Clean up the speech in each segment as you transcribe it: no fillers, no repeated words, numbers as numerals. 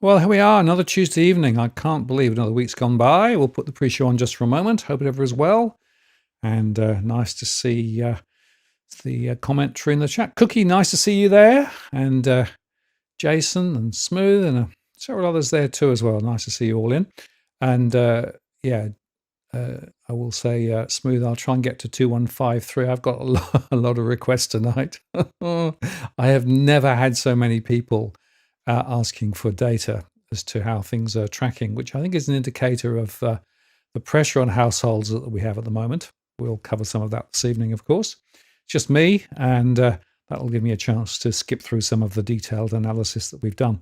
Well, here we are, another Tuesday evening. I can't believe another week's gone by. We'll put the pre-show on just for a moment. Hope it ever is well. And nice to see the commentary in the chat. Cookie, nice to see you there. And Jason and Smooth and several others there too as well. Nice to see you all in. And I will say, Smooth, I'll try and get to 2153. I've got a lot of requests tonight. I have never had so many people asking for data as to how things are tracking, which I think is an indicator of the pressure on households that we have at the moment. We'll cover some of that this evening, of course. It's just me, and that'll give me a chance to skip through some of the detailed analysis that we've done.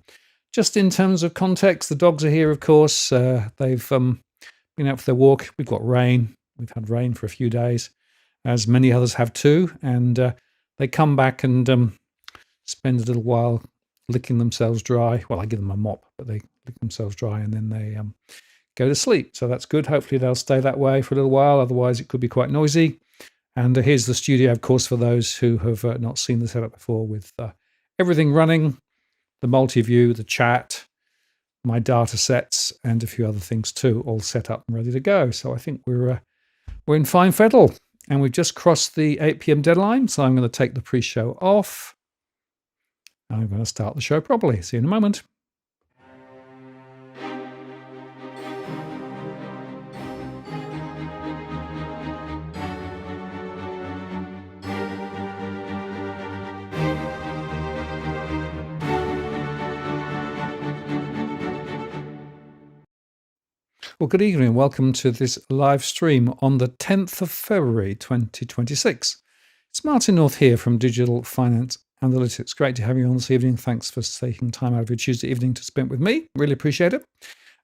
Just in terms of context, the dogs are here, of course. They've been out for their walk. We've got rain. We've had rain for a few days, as many others have too. And they come back and spend a little while licking themselves dry. Well, I give them a mop, but they lick themselves dry and then they go to sleep. So that's good. Hopefully they'll stay that way for a little while. Otherwise, it could be quite noisy. And here's the studio, of course, for those who have not seen the setup before, with everything running, the multi-view, the chat, my data sets, and a few other things too, all set up and ready to go. So I think we're in fine fettle, and we've just crossed the 8 p.m. deadline. So I'm going to take the pre-show off. I'm going to start the show properly. See you in a moment. Well, good evening. Welcome to this live stream on the 10th of February, 2026. It's Martin North here from Digital Finance Analytics. Great to have you on this evening. Thanks for taking time out of your Tuesday evening to spend with me. Really appreciate it.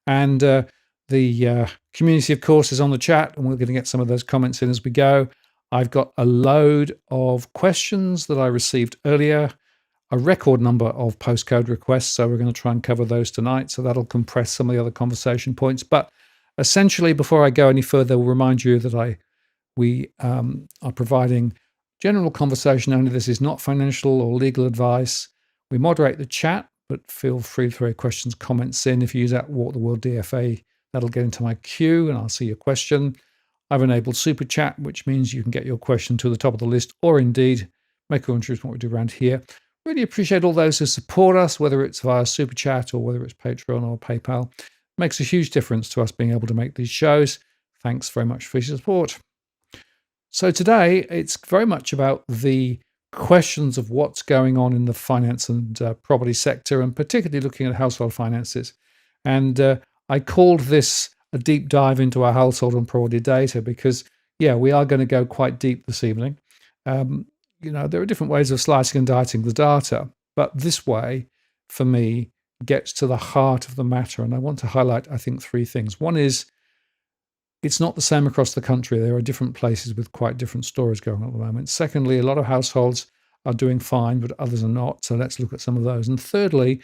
And the community, of course, is on the chat, and we're going to get some of those comments in as we go. I've got a load of questions that I received earlier, a record number of postcode requests, so we're going to try and cover those tonight. So that'll compress some of the other conversation points. But essentially, before I go any further, we'll remind you that we are providing general conversation only. This is not financial or legal advice. We moderate the chat, but feel free to throw questions, comments in. If you use that Walk the World DFA, that'll get into my queue and I'll see your question. I've enabled super chat, which means you can get your question to the top of the list, or indeed make your interest in what we do around here. Really appreciate all those who support us, whether it's via super chat or whether it's Patreon or PayPal. It makes a huge difference to us being able to make these shows. Thanks very much for your support. So today, it's very much about the questions of what's going on in the finance and property sector, and particularly looking at household finances. And I called this a deep dive into our household and property data because, yeah, we are going to go quite deep this evening. There are different ways of slicing and dicing the data, but this way, for me, gets to the heart of the matter. And I want to highlight, I think, three things. One is, it's not the same across the country. There are different places with quite different stories going on at the moment. Secondly, a lot of households are doing fine, but others are not. So let's look at some of those. And thirdly,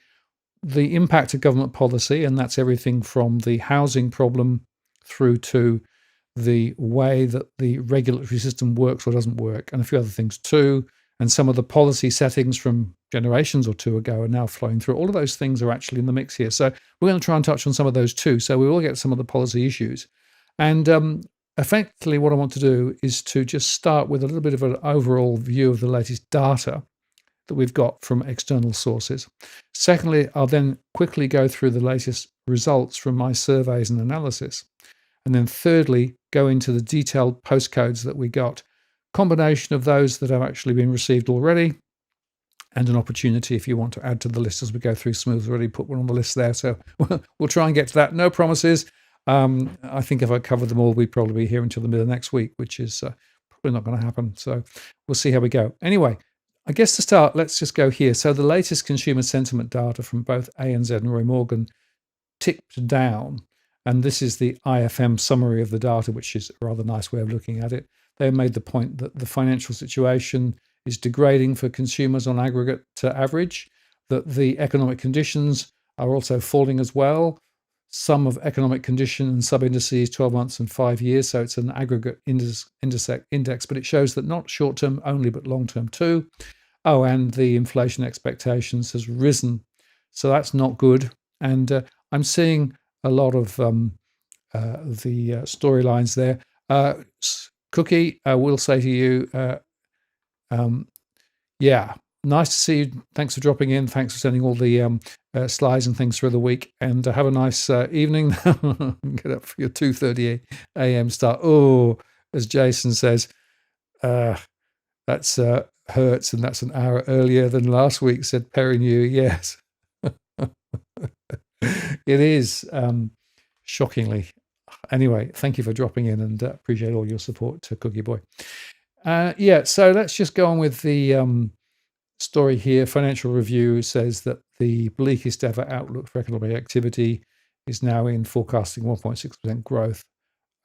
the impact of government policy, and that's everything from the housing problem through to the way that the regulatory system works or doesn't work, and a few other things too. And some of the policy settings from generations or two ago are now flowing through. All of those things are actually in the mix here. So we're going to try and touch on some of those too. So we will get some of the policy issues. And effectively, what I want to do is to just start with a little bit of an overall view of the latest data that we've got from external sources. Secondly, I'll then quickly go through the latest results from my surveys and analysis. And then thirdly, go into the detailed postcodes that we got, combination of those that have actually been received already, and an opportunity if you want to add to the list as we go through. Smooth's already put one on the list there, so we'll try and get to that. No promises. I think if I covered them all, we'd probably be here until the middle of next week, which is probably not going to happen. So we'll see how we go. Anyway, I guess to start, let's just go here. So the latest consumer sentiment data from both ANZ and Roy Morgan ticked down. And this is the IFM summary of the data, which is a rather nice way of looking at it. They made the point that the financial situation is degrading for consumers on aggregate to average, that the economic conditions are also falling as well. Sum of economic condition and sub-indices 12 months and 5 years. So it's an aggregate index, but it shows that not short-term only, but long-term too. Oh, and the inflation expectations has risen. So that's not good. And I'm seeing a lot of the storylines there. Cookie, I will say to you, yeah, nice to see you. Thanks for dropping in. Thanks for sending all the slides and things through the week. And have a nice evening. Get up for your 2:30 a.m. start. Oh, as Jason says, that's hurts, and that's an hour earlier than last week, said Perry New. Yes. It is, shockingly. Anyway, thank you for dropping in, and appreciate all your support to Cookie Boy. Yeah, so let's just go on with the story here. Financial Review says that the bleakest ever outlook for economic activity is now in forecasting 1.6% growth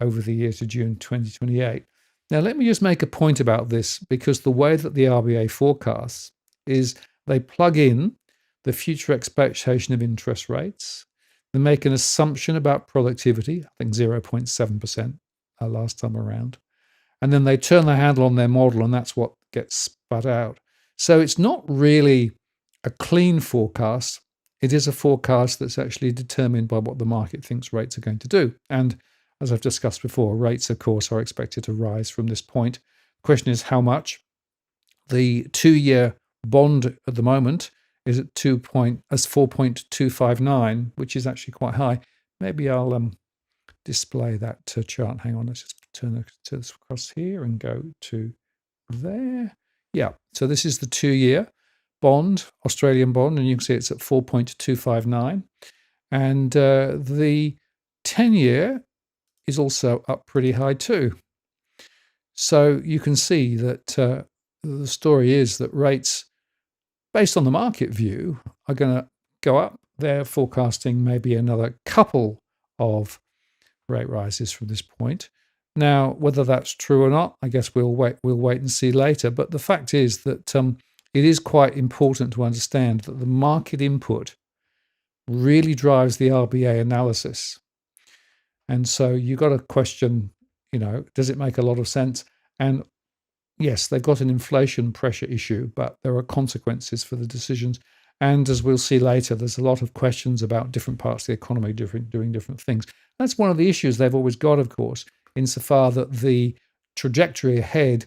over the year to June 2028. Now, let me just make a point about this, because the way that the RBA forecasts is they plug in the future expectation of interest rates. They make an assumption about productivity, I think 0.7% last time around. And then they turn the handle on their model, and that's what gets spat out. So it's not really a clean forecast. It is a forecast that's actually determined by what the market thinks rates are going to do. And as I've discussed before, rates, of course, are expected to rise from this point. The question is how much. The 2-year bond at the moment is at 4.259, which is actually quite high. Maybe I'll display that chart. Hang on, let's just turn this across here and go to there. Yeah, so this is the 2-year bond, Australian bond, and you can see it's at 4.259. And the 10-year is also up pretty high too. So you can see that the story is that rates, based on the market view, are going to go up. They're forecasting maybe another couple of rate rises from this point. Now, whether that's true or not, I guess we'll wait and see later. But the fact is that it is quite important to understand that the market input really drives the RBA analysis. And so you've got to question, does it make a lot of sense? And yes, they've got an inflation pressure issue, but there are consequences for the decisions. And as we'll see later, there's a lot of questions about different parts of the economy doing different things. That's one of the issues they've always got, of course, insofar that the trajectory ahead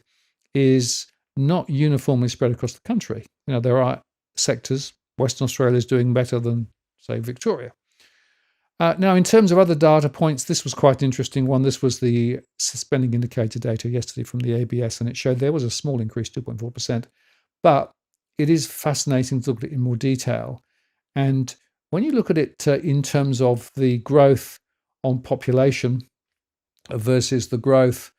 is not uniformly spread across the country. There are sectors, Western Australia is doing better than, say, Victoria. Now, in terms of other data points, this was quite an interesting one. This was the spending indicator data yesterday from the ABS, and it showed there was a small increase, 2.4%. But it is fascinating to look at it in more detail. And when you look at it in terms of the growth on population versus the growth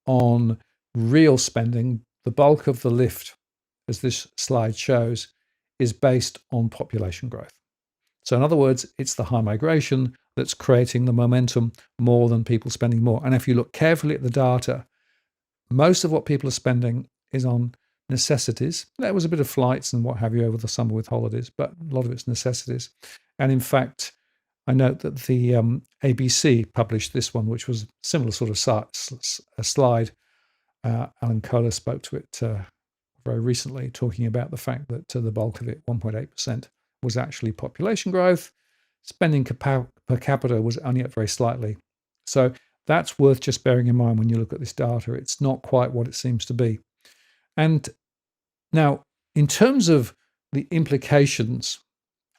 on real spending, the bulk of the lift, as this slide shows, is based on population growth. So in other words, it's the high migration that's creating the momentum more than people spending more. And if you look carefully at the data, most of what people are spending is on necessities. There was a bit of flights and what have you over the summer with holidays, but a lot of it's necessities. And in fact, I note that the ABC published this one, which was a similar sort of slide. Alan Kohler spoke to it very recently, talking about the fact that the bulk of it, 1.8%, was actually population growth. Spending per capita was only up very slightly. So that's worth just bearing in mind when you look at this data. It's not quite what it seems to be. And now, in terms of the implications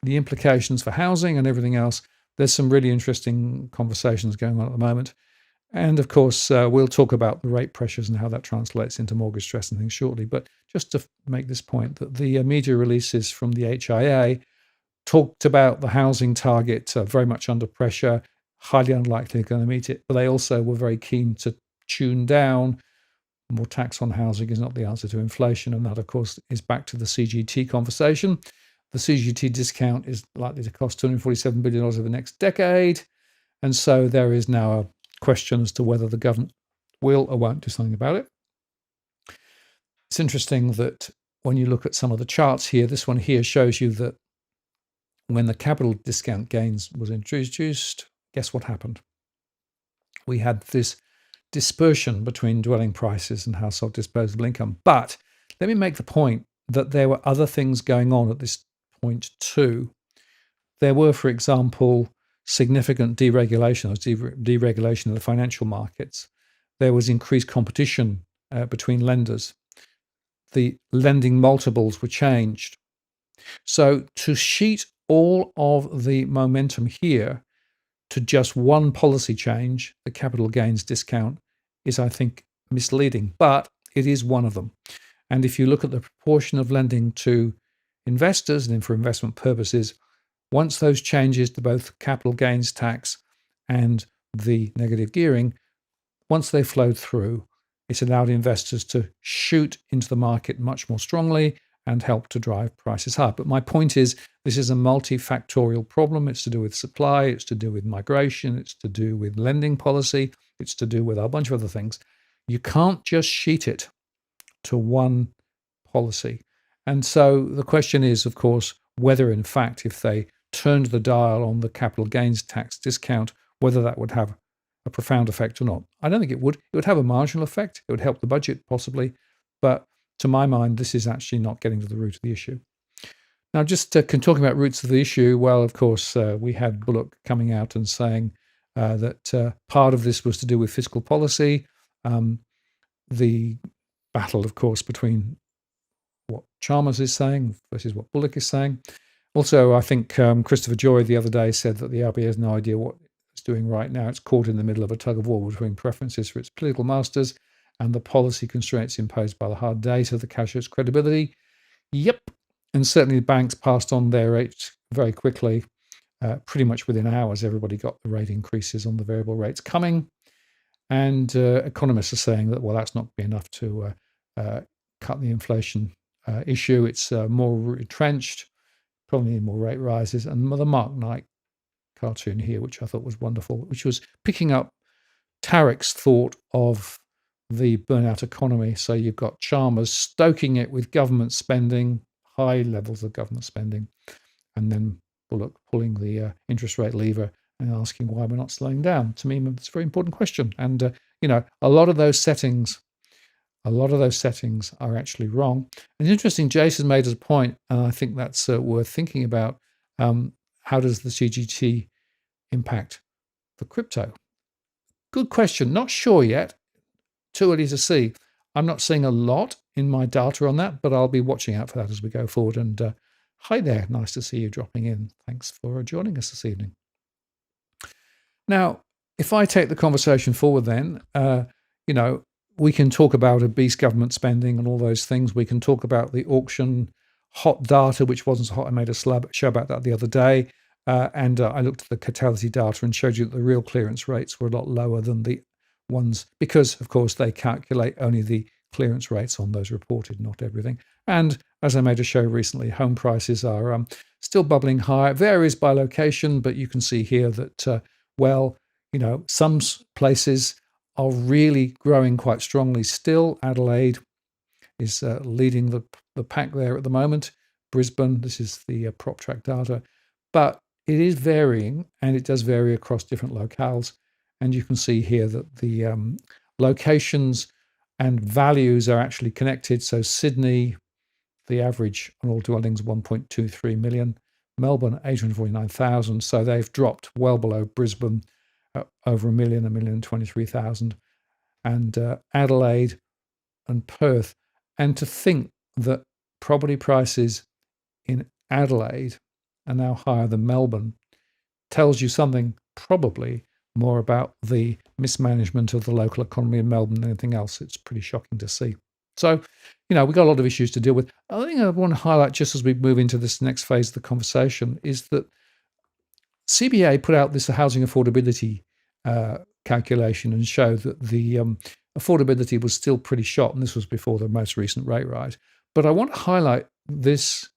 for housing and everything else, there's some really interesting conversations going on at the moment. And of course, we'll talk about the rate pressures and how that translates into mortgage stress and things shortly. But just to make this point, that the media releases from the HIA talked about the housing target very much under pressure, highly unlikely going to meet it. But they also were very keen to tune down. More tax on housing is not the answer to inflation. And that, of course, is back to the CGT conversation. The CGT discount is likely to cost $247 billion over the next decade. And so there is now a question as to whether the government will or won't do something about it. It's interesting that when you look at some of the charts here, this one here shows you that when the capital discount gains was introduced, guess what happened? We had this dispersion between dwelling prices and household disposable income. But let me make the point that there were other things going on at this point too. there were, for example, significant deregulation of the financial markets. There was increased competition between lenders. The lending multiples were changed. So to sheet all of the momentum here to just one policy change, the capital gains discount, is, I think, misleading, but it is one of them. And if you look at the proportion of lending to investors and for investment purposes, once those changes to both capital gains tax and the negative gearing, once they flowed through, it's allowed investors to shoot into the market much more strongly and help to drive prices higher. But my point is, this is a multifactorial problem. It's to do with supply, it's to do with migration, it's to do with lending policy, it's to do with a bunch of other things. You can't just sheet it to one policy. And so the question is, of course, whether in fact, if they turned the dial on the capital gains tax discount, whether that would have a profound effect or not. I don't think it would. It would have a marginal effect. It would help the budget possibly. But to my mind, this is actually not getting to the root of the issue. Now, just talking about roots of the issue, well, of course, we had Bullock coming out and saying that part of this was to do with fiscal policy. The battle, of course, between what Chalmers is saying versus what Bullock is saying. Also, I think Christopher Joy the other day said that the RBA has no idea what it's doing right now. It's caught in the middle of a tug of war between preferences for its political masters and the policy constraints imposed by the hard data that captures credibility. Yep. And certainly the banks passed on their rates very quickly. Pretty much within hours, everybody got the rate increases on the variable rates coming. And economists are saying that, well, that's not be enough to cut the inflation issue. It's more retrenched, probably need more rate rises. And the Mark Knight cartoon here, which I thought was wonderful, which was picking up Tarek's thought of the burnout economy. So you've got Chalmers stoking it with government spending, high levels of government spending, and then Bullock pulling the interest rate lever and asking why we're not slowing down. To me, it's a very important question. And, a lot of those settings are actually wrong. And it's interesting, Jason made a point, and I think that's worth thinking about. How does the CGT impact the crypto? Good question. Not sure yet. Too early to see. I'm not seeing a lot in my data on that, but I'll be watching out for that as we go forward. And hi there. Nice to see you dropping in. Thanks for joining us this evening. Now, if I take the conversation forward then, we can talk about obese government spending and all those things. We can talk about the auction hot data, which wasn't so hot. I made a show about that the other day. And I looked at the Catality data and showed you that the real clearance rates were a lot lower than the ones, because, of course, they calculate only the clearance rates on those reported, not everything. And as I made a show recently, home prices are still bubbling high. It varies by location, but you can see here that, some places are really growing quite strongly still. Adelaide is leading the pack there at the moment. Brisbane, this is the prop track data. But it is varying, and it does vary across different locales. And you can see here that the locations and values are actually connected. So Sydney, the average on all dwellings, 1.23 million. Melbourne, 849,000. So they've dropped well below Brisbane, over 1,023,000. And Adelaide and Perth. And to think that property prices in Adelaide are now higher than Melbourne tells you something probably more about the mismanagement of the local economy in Melbourne than anything else. It's pretty shocking to see. So, we've got a lot of issues to deal with. I think I want to highlight, just as we move into this next phase of the conversation, is that CBA put out this housing affordability calculation and showed that the affordability was still pretty shot, and this was before the most recent rate rise. But I want to highlight this.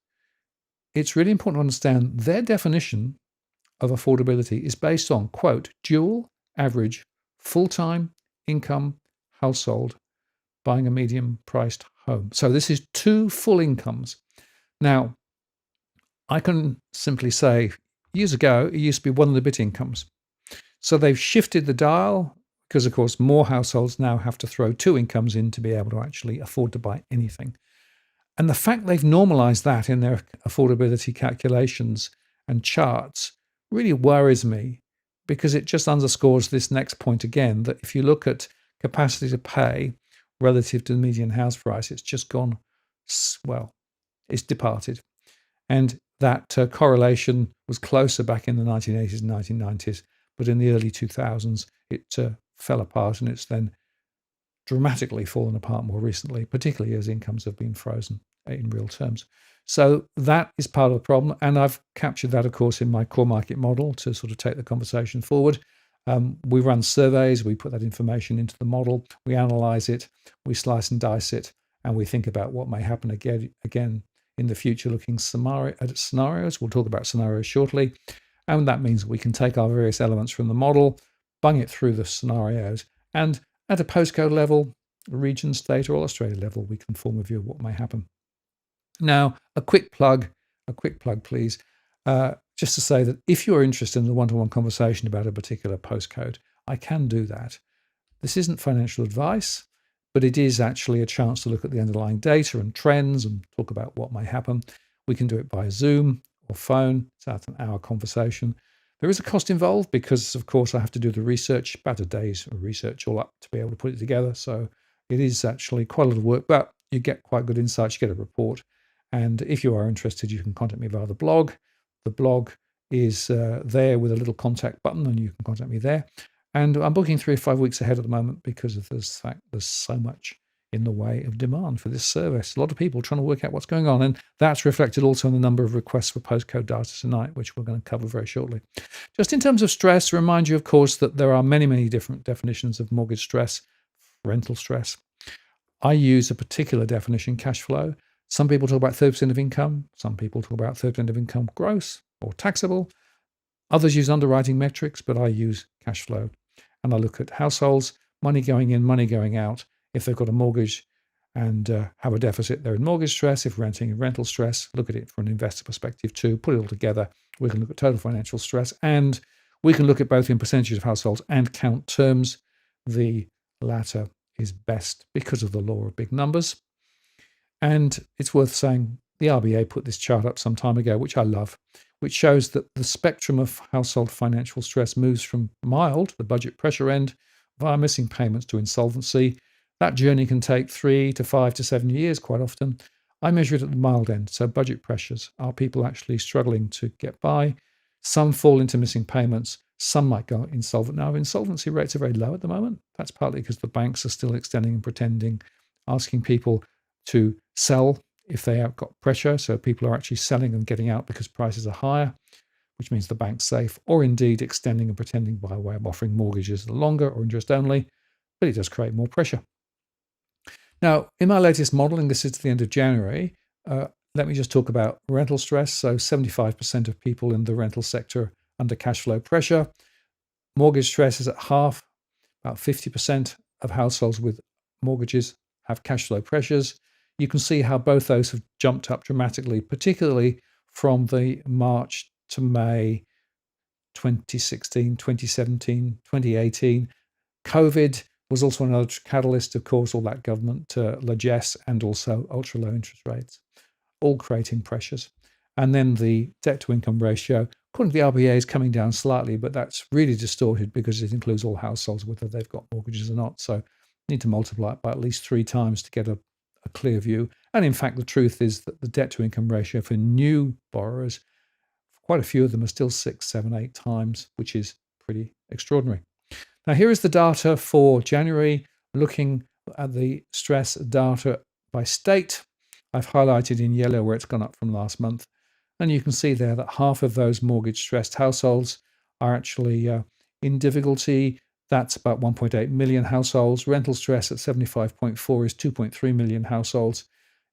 It's really important to understand their definition of affordability is based on, quote, dual average full-time income household buying a medium-priced home. So this is two full incomes. Now, I can simply say, years ago, it used to be one and a bit incomes. So they've shifted the dial because, of course, more households now have to throw two incomes in to be able to actually afford to buy anything. And the fact they've normalized that in their affordability calculations and charts really worries me, because it just underscores this next point again, that if you look at capacity to pay relative to the median house price, it's just gone, well, it's departed. And that correlation was closer back in the 1980s and 1990s, but in the early 2000s, it fell apart, and it's then dramatically fallen apart more recently, particularly as incomes have been frozen in real terms. So that is part of the problem. And I've captured that, of course, in my core market model to sort of take the conversation forward. We run surveys, we put that information into the model, we analyze it, we slice and dice it, and we think about what may happen again in the future, looking at scenarios. We'll talk about scenarios shortly. And that means we can take our various elements from the model, bung it through the scenarios, and at a postcode level, region, state, or Australia level, we can form a view of what may happen. Now, a quick plug, please, just to say that if you're interested in a one-to-one conversation about a particular postcode, I can do that. This isn't financial advice, but it is actually a chance to look at the underlying data and trends and talk about what may happen. We can do it by Zoom or phone. It's about an hour conversation. There is a cost involved because, of course, I have to do the research, about a day's research all up to be able to put it together. So it is actually quite a lot of work, but you get quite good insights. You get a report. And if you are interested, you can contact me via the blog. The blog is there with a little contact button, and you can contact me there. And I'm booking 3 or 5 weeks ahead at the moment because of this fact there's so much in the way of demand for this service. A lot of people trying to work out what's going on, and that's reflected also in the number of requests for postcode data tonight, which we're going to cover very shortly. Just in terms of stress, remind you, of course, that there are many, many different definitions of mortgage stress, rental stress. I use a particular definition, cash flow. Some people talk about 30% of income. Some people talk about 30% of income gross or taxable. Others use underwriting metrics, but I use cash flow. And I look at households, money going in, money going out. If they've got a mortgage and have a deficit, they're in mortgage stress. If renting, in rental stress. Look at it from an investor perspective too. Put it all together. We can look at total financial stress, and we can look at both in percentages of households and count terms. The latter is best because of the law of big numbers. And it's worth saying the RBA put this chart up some time ago, which I love, which shows that the spectrum of household financial stress moves from mild, the budget pressure end, via missing payments to insolvency. That journey can take 3 to 5 to 7 years quite often. I measure it at the mild end, so budget pressures. Are people actually struggling to get by? Some fall into missing payments. Some might go insolvent. Now, insolvency rates are very low at the moment. That's partly because the banks are still extending and pretending, asking people to sell if they have got pressure. So people are actually selling and getting out because prices are higher, which means the bank's safe, or indeed extending and pretending by way of offering mortgages longer or interest only, but it does create more pressure. Now, in my latest modeling, this is to the end of January, let me just talk about rental stress. So 75% of people in the rental sector under cash flow pressure. Mortgage stress is at half. About 50% of households with mortgages have cash flow pressures. You can see how both those have jumped up dramatically, particularly from the March to May 2016, 2017, 2018. COVID was also another catalyst, of course, all that government largesse and also ultra-low interest rates, all creating pressures. And then the debt-to-income ratio, according to the RBA, is coming down slightly, but that's really distorted because it includes all households, whether they've got mortgages or not. So you need to multiply it by at least 3 times to get a clear view. And in fact, the truth is that the debt-to-income ratio for new borrowers, quite a few of them are still 6, 7, 8 times, which is pretty extraordinary. Now, here is the data for January, looking at the stress data by state. I've highlighted in yellow where it's gone up from last month. And you can see there that half of those mortgage-stressed households are actually in difficulty. That's about 1.8 million households. Rental stress at 75.4 is 2.3 million households.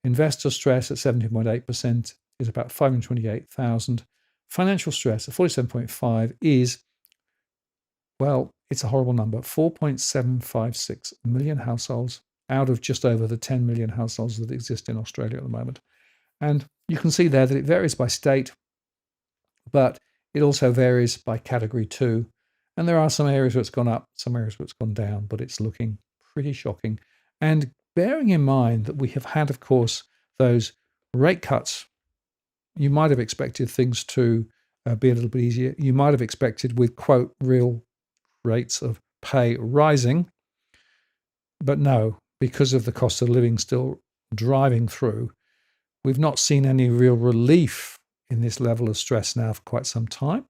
Investor stress at 17.8% is about 528,000. Financial stress at 47.5 is, well, it's a horrible number, 4.756 million households out of just over the 10 million households that exist in Australia at the moment. And you can see there that it varies by state, but it also varies by category too. And there are some areas where it's gone up, some areas where it's gone down, but it's looking pretty shocking. And bearing in mind that we have had, of course, those rate cuts, you might have expected things to be a little bit easier. You might have expected with, quote, real rates of pay rising. But no, because of the cost of living still driving through, we've not seen any real relief in this level of stress now for quite some time.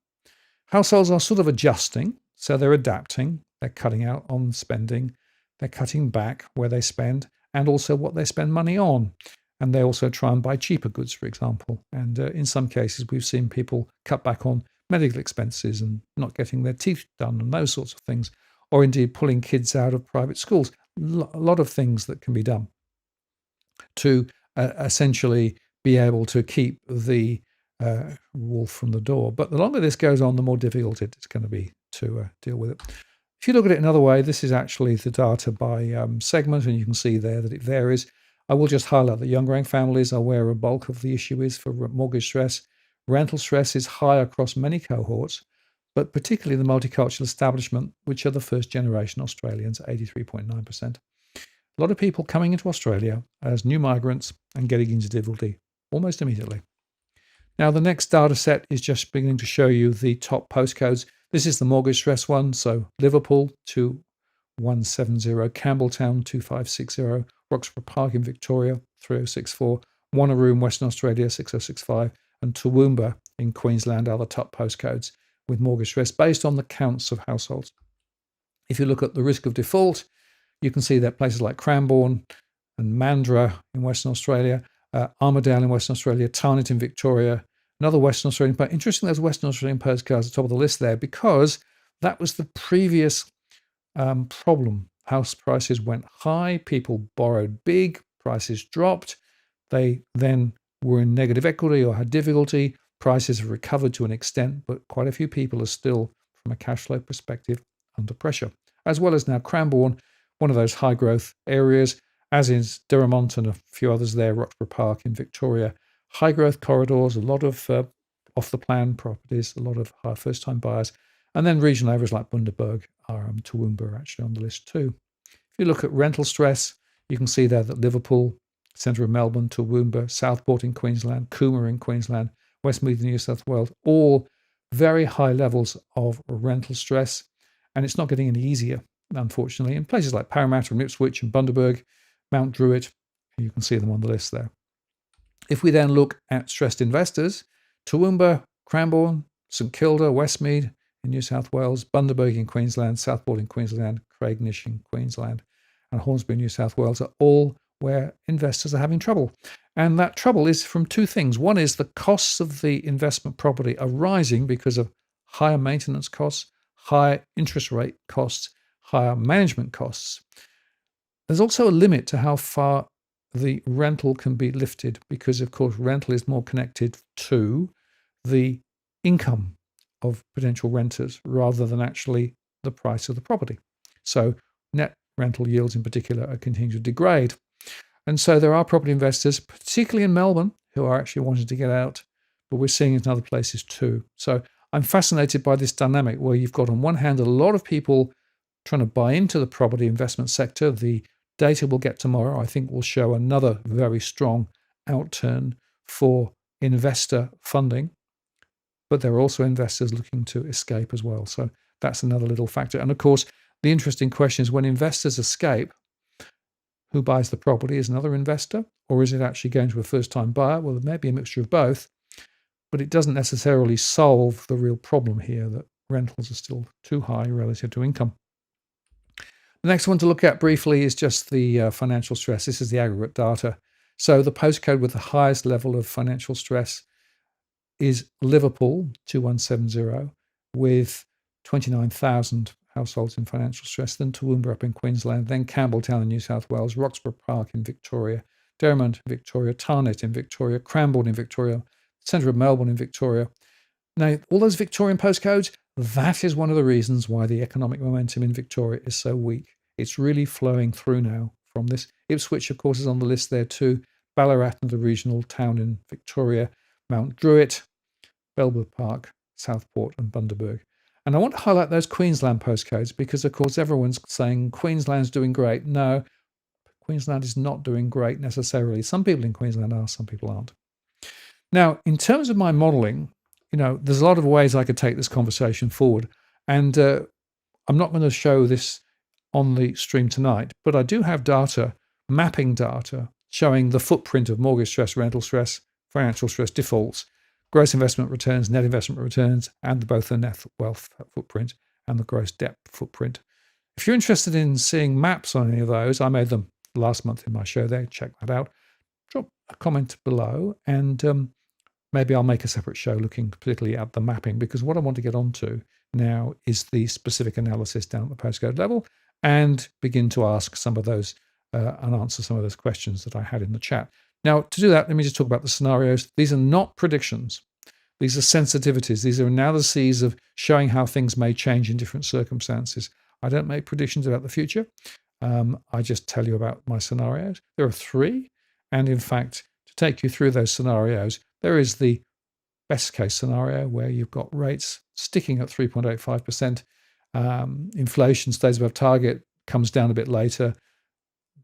Households are sort of adjusting, so they're adapting, they're cutting out on spending, they're cutting back where they spend and also what they spend money on. And they also try and buy cheaper goods, for example. And in some cases, we've seen people cut back on medical expenses and not getting their teeth done and those sorts of things, or indeed pulling kids out of private schools. A lot of things that can be done to essentially be able to keep the wolf from the door. But the longer this goes on, the more difficult it's going to be to deal with it. If you look at it another way, this is actually the data by segment, and you can see there that it varies. I will just highlight that young-growing families are where a bulk of the issue is for mortgage stress. Rental stress is high across many cohorts, but particularly the multicultural establishment, which are the first-generation Australians, 83.9%. A lot of people coming into Australia as new migrants and getting into difficulty almost immediately. Now, the next data set is just beginning to show you the top postcodes. This is the mortgage stress one. So Liverpool, 2170, Campbelltown, 2560, Roxburgh Park in Victoria, 3064, Wanneroo in Western Australia, 6065, and Toowoomba in Queensland are the top postcodes with mortgage stress based on the counts of households. If you look at the risk of default, you can see that places like Cranbourne and Mandurah in Western Australia, Armidale in Western Australia, Tarneit in Victoria, another Western Australian post. Interesting, there's Western Australian postcards at the top of the list there because that was the previous problem. House prices went high, people borrowed big, prices dropped. They then were in negative equity or had difficulty. Prices have recovered to an extent, but quite a few people are still, from a cash flow perspective, under pressure. As well as now Cranbourne, one of those high growth areas, as is Derrimont and a few others there, Roxburgh Park in Victoria. High growth corridors, a lot of off the plan properties, a lot of high first time buyers. And then regional areas like Bundaberg are Toowoomba are actually on the list too. If you look at rental stress, you can see there that Liverpool, centre of Melbourne, Toowoomba, Southport in Queensland, Cooma in Queensland, Westmeath in New South Wales, all very high levels of rental stress. And it's not getting any easier, unfortunately. In places like Parramatta and Ipswich and Bundaberg, Mount Druitt, you can see them on the list there. If we then look at stressed investors, Toowoomba, Cranbourne, St Kilda, Westmead in New South Wales, Bundaberg in Queensland, Southport in Queensland, Craignish in Queensland, and Hornsby in New South Wales are all where investors are having trouble. And that trouble is from two things. One is the costs of the investment property are rising because of higher maintenance costs, higher interest rate costs, higher management costs. There's also a limit to how far the rental can be lifted because, of course, rental is more connected to the income of potential renters rather than actually the price of the property. So net rental yields in particular are continuing to degrade. And so there are property investors, particularly in Melbourne, who are actually wanting to get out, but we're seeing it in other places too. So I'm fascinated by this dynamic where you've got on one hand a lot of people trying to buy into the property investment sector. The data we'll get tomorrow, I think, will show another very strong outturn for investor funding. But there are also investors looking to escape as well. So that's another little factor. And of course, the interesting question is when investors escape, who buys the property? Is another investor? Or is it actually going to a first-time buyer? Well, there may be a mixture of both, but it doesn't necessarily solve the real problem here that rentals are still too high relative to income. The next one to look at briefly is just the financial stress. This is the aggregate data. So the postcode with the highest level of financial stress is Liverpool, 2170, with 29,000 households in financial stress, then Toowoomba up in Queensland, then Campbelltown in New South Wales, Roxburgh Park in Victoria, Derrimont in Victoria, Tarneit in Victoria, Cranbourne in Victoria, centre of Melbourne in Victoria. Now, all those Victorian postcodes, that is one of the reasons why the economic momentum in Victoria is so weak. It's really flowing through now from this. Ipswich, of course, is on the list there too. Ballarat, the regional town in Victoria, Mount Druitt, Belvoir Park, Southport and Bundaberg. And I want to highlight those Queensland postcodes because, of course, everyone's saying Queensland's doing great. No, Queensland is not doing great necessarily. Some people in Queensland are, some people aren't. Now, in terms of my modelling, there's a lot of ways I could take this conversation forward. And I'm not going to show this on the stream tonight, but I do have data, mapping data, showing the footprint of mortgage stress, rental stress, financial stress, defaults, gross investment returns, net investment returns, and both the net wealth footprint and the gross debt footprint. If you're interested in seeing maps on any of those, I made them last month in my show there. Check that out. Drop a comment below, and maybe I'll make a separate show looking particularly at the mapping, because what I want to get onto now is the specific analysis down at the postcode level and begin to ask some of those and answer some of those questions that I had in the chat. Now, to do that, let me just talk about the scenarios. These are not predictions. These are sensitivities. These are analyses of showing how things may change in different circumstances. I don't make predictions about the future. I just tell you about my scenarios. There are 3. And in fact, to take you through those scenarios, there is the best case scenario where you've got rates sticking at 3.85%. Inflation stays above target, comes down a bit later.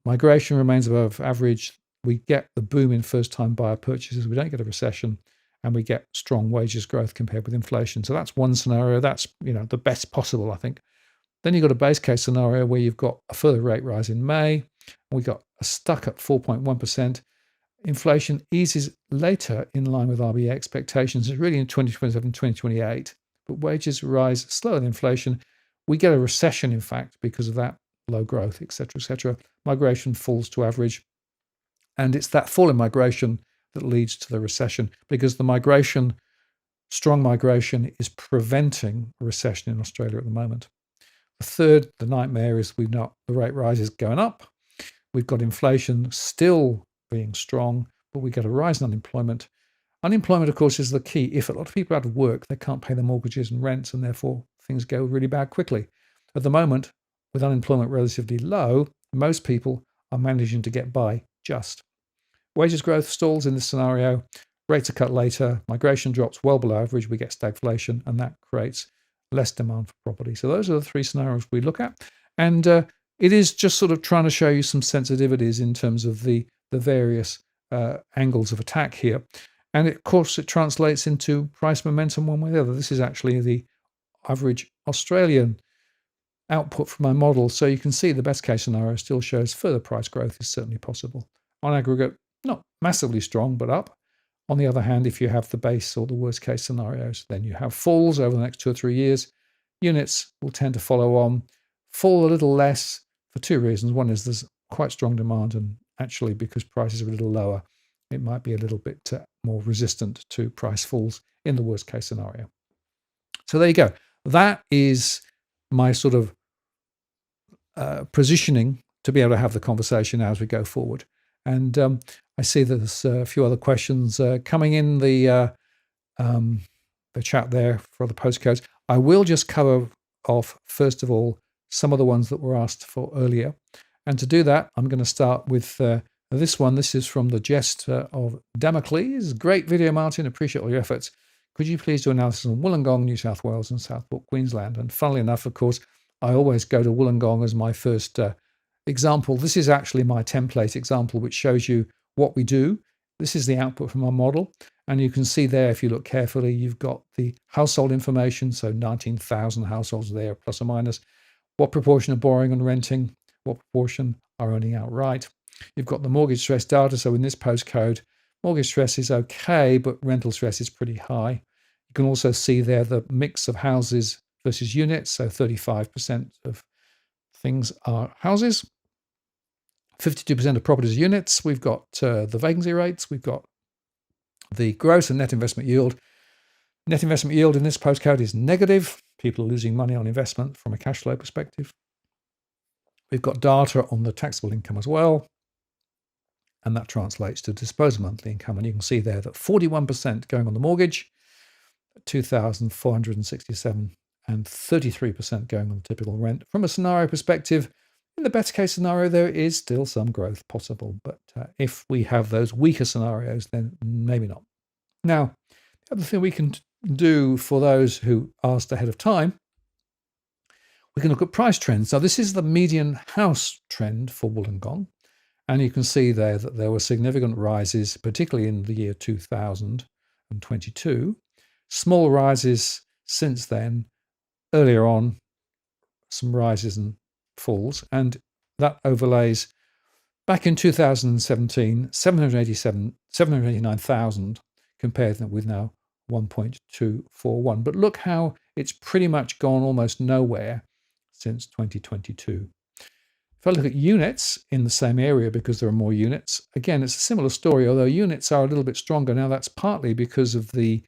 Migration remains above average. We get the boom in first-time buyer purchases. We don't get a recession, and we get strong wages growth compared with inflation. So that's one scenario. That's the best possible, I think. Then you've got a base case scenario where you've got a further rate rise in May. We got a stuck at 4.1%. Inflation eases later in line with RBA expectations. It's really in 2027, 2028. But wages rise slower than inflation. We get a recession, in fact, because of that low growth, etc., etc. Migration falls to average. And it's that fall in migration that leads to the recession, because the strong migration is preventing a recession in Australia at the moment. The third, the nightmare, is we've got the rate rises going up. We've got inflation still being strong, but we get a rise in unemployment. Unemployment, of course, is the key. If a lot of people are out of work, they can't pay their mortgages and rents, and therefore things go really bad quickly. At the moment, with unemployment relatively low, most people are managing to get by just. Wages growth stalls in this scenario. Rates are cut later. Migration drops well below average. We get stagflation, and that creates less demand for property. So those are the 3 scenarios we look at. And it is just sort of trying to show you some sensitivities in terms of the various angles of attack here. And of course, it translates into price momentum one way or the other. This is actually the average Australian output from my model. So you can see the best case scenario still shows further price growth is certainly possible. On aggregate, not massively strong, but up. On the other hand, if you have the base or the worst case scenarios, then you have falls over the next 2 or 3 years. Units will tend to follow on, fall a little less for 2 reasons. One is there's quite strong demand, and actually because prices are a little lower, it might be a little bit more resistant to price falls in the worst case scenario. So there you go. That is my sort of positioning to be able to have the conversation as we go forward. And I see there's a few other questions coming in the chat there for the postcodes. I will just cover off, first of all, some of the ones that were asked for earlier. And to do that, I'm going to start with this one. This is from the Jest of Damocles. Great video, Martin. Appreciate all your efforts. Could you please do analysis on Wollongong, New South Wales, and Southport, Queensland? And funnily enough, of course, I always go to Wollongong as my first example. This is actually my template example, which shows you what we do. This is the output from our model. And you can see there, if you look carefully, you've got the household information. So 19,000 households there, plus or minus. What proportion are borrowing and renting? What proportion are owning outright? You've got the mortgage stress data. So in this postcode, mortgage stress is okay, but rental stress is pretty high. You can also see there the mix of houses versus units. So 35% of things are houses. 52% of properties are units. We've got the vacancy rates. We've got the gross and net investment yield. Net investment yield in this postcode is negative. People are losing money on investment from a cash flow perspective. We've got data on the taxable income as well. And that translates to disposable monthly income. And you can see there that 41% going on the mortgage, 2,467, and 33% going on the typical rent. From a scenario perspective, in the best case scenario, there is still some growth possible. But if we have those weaker scenarios, then maybe not. Now, the other thing we can do for those who asked ahead of time, we can look at price trends. So this is the median house trend for Wollongong. And you can see there that there were significant rises, particularly in the year 2022. Small rises since then. Earlier on, some rises and falls, and that overlays back in 2017, 789,000 compared with now 1.241. But look how it's pretty much gone almost nowhere since 2022. If I look at units in the same area, because there are more units, again, it's a similar story, although units are a little bit stronger. Now, that's partly because of the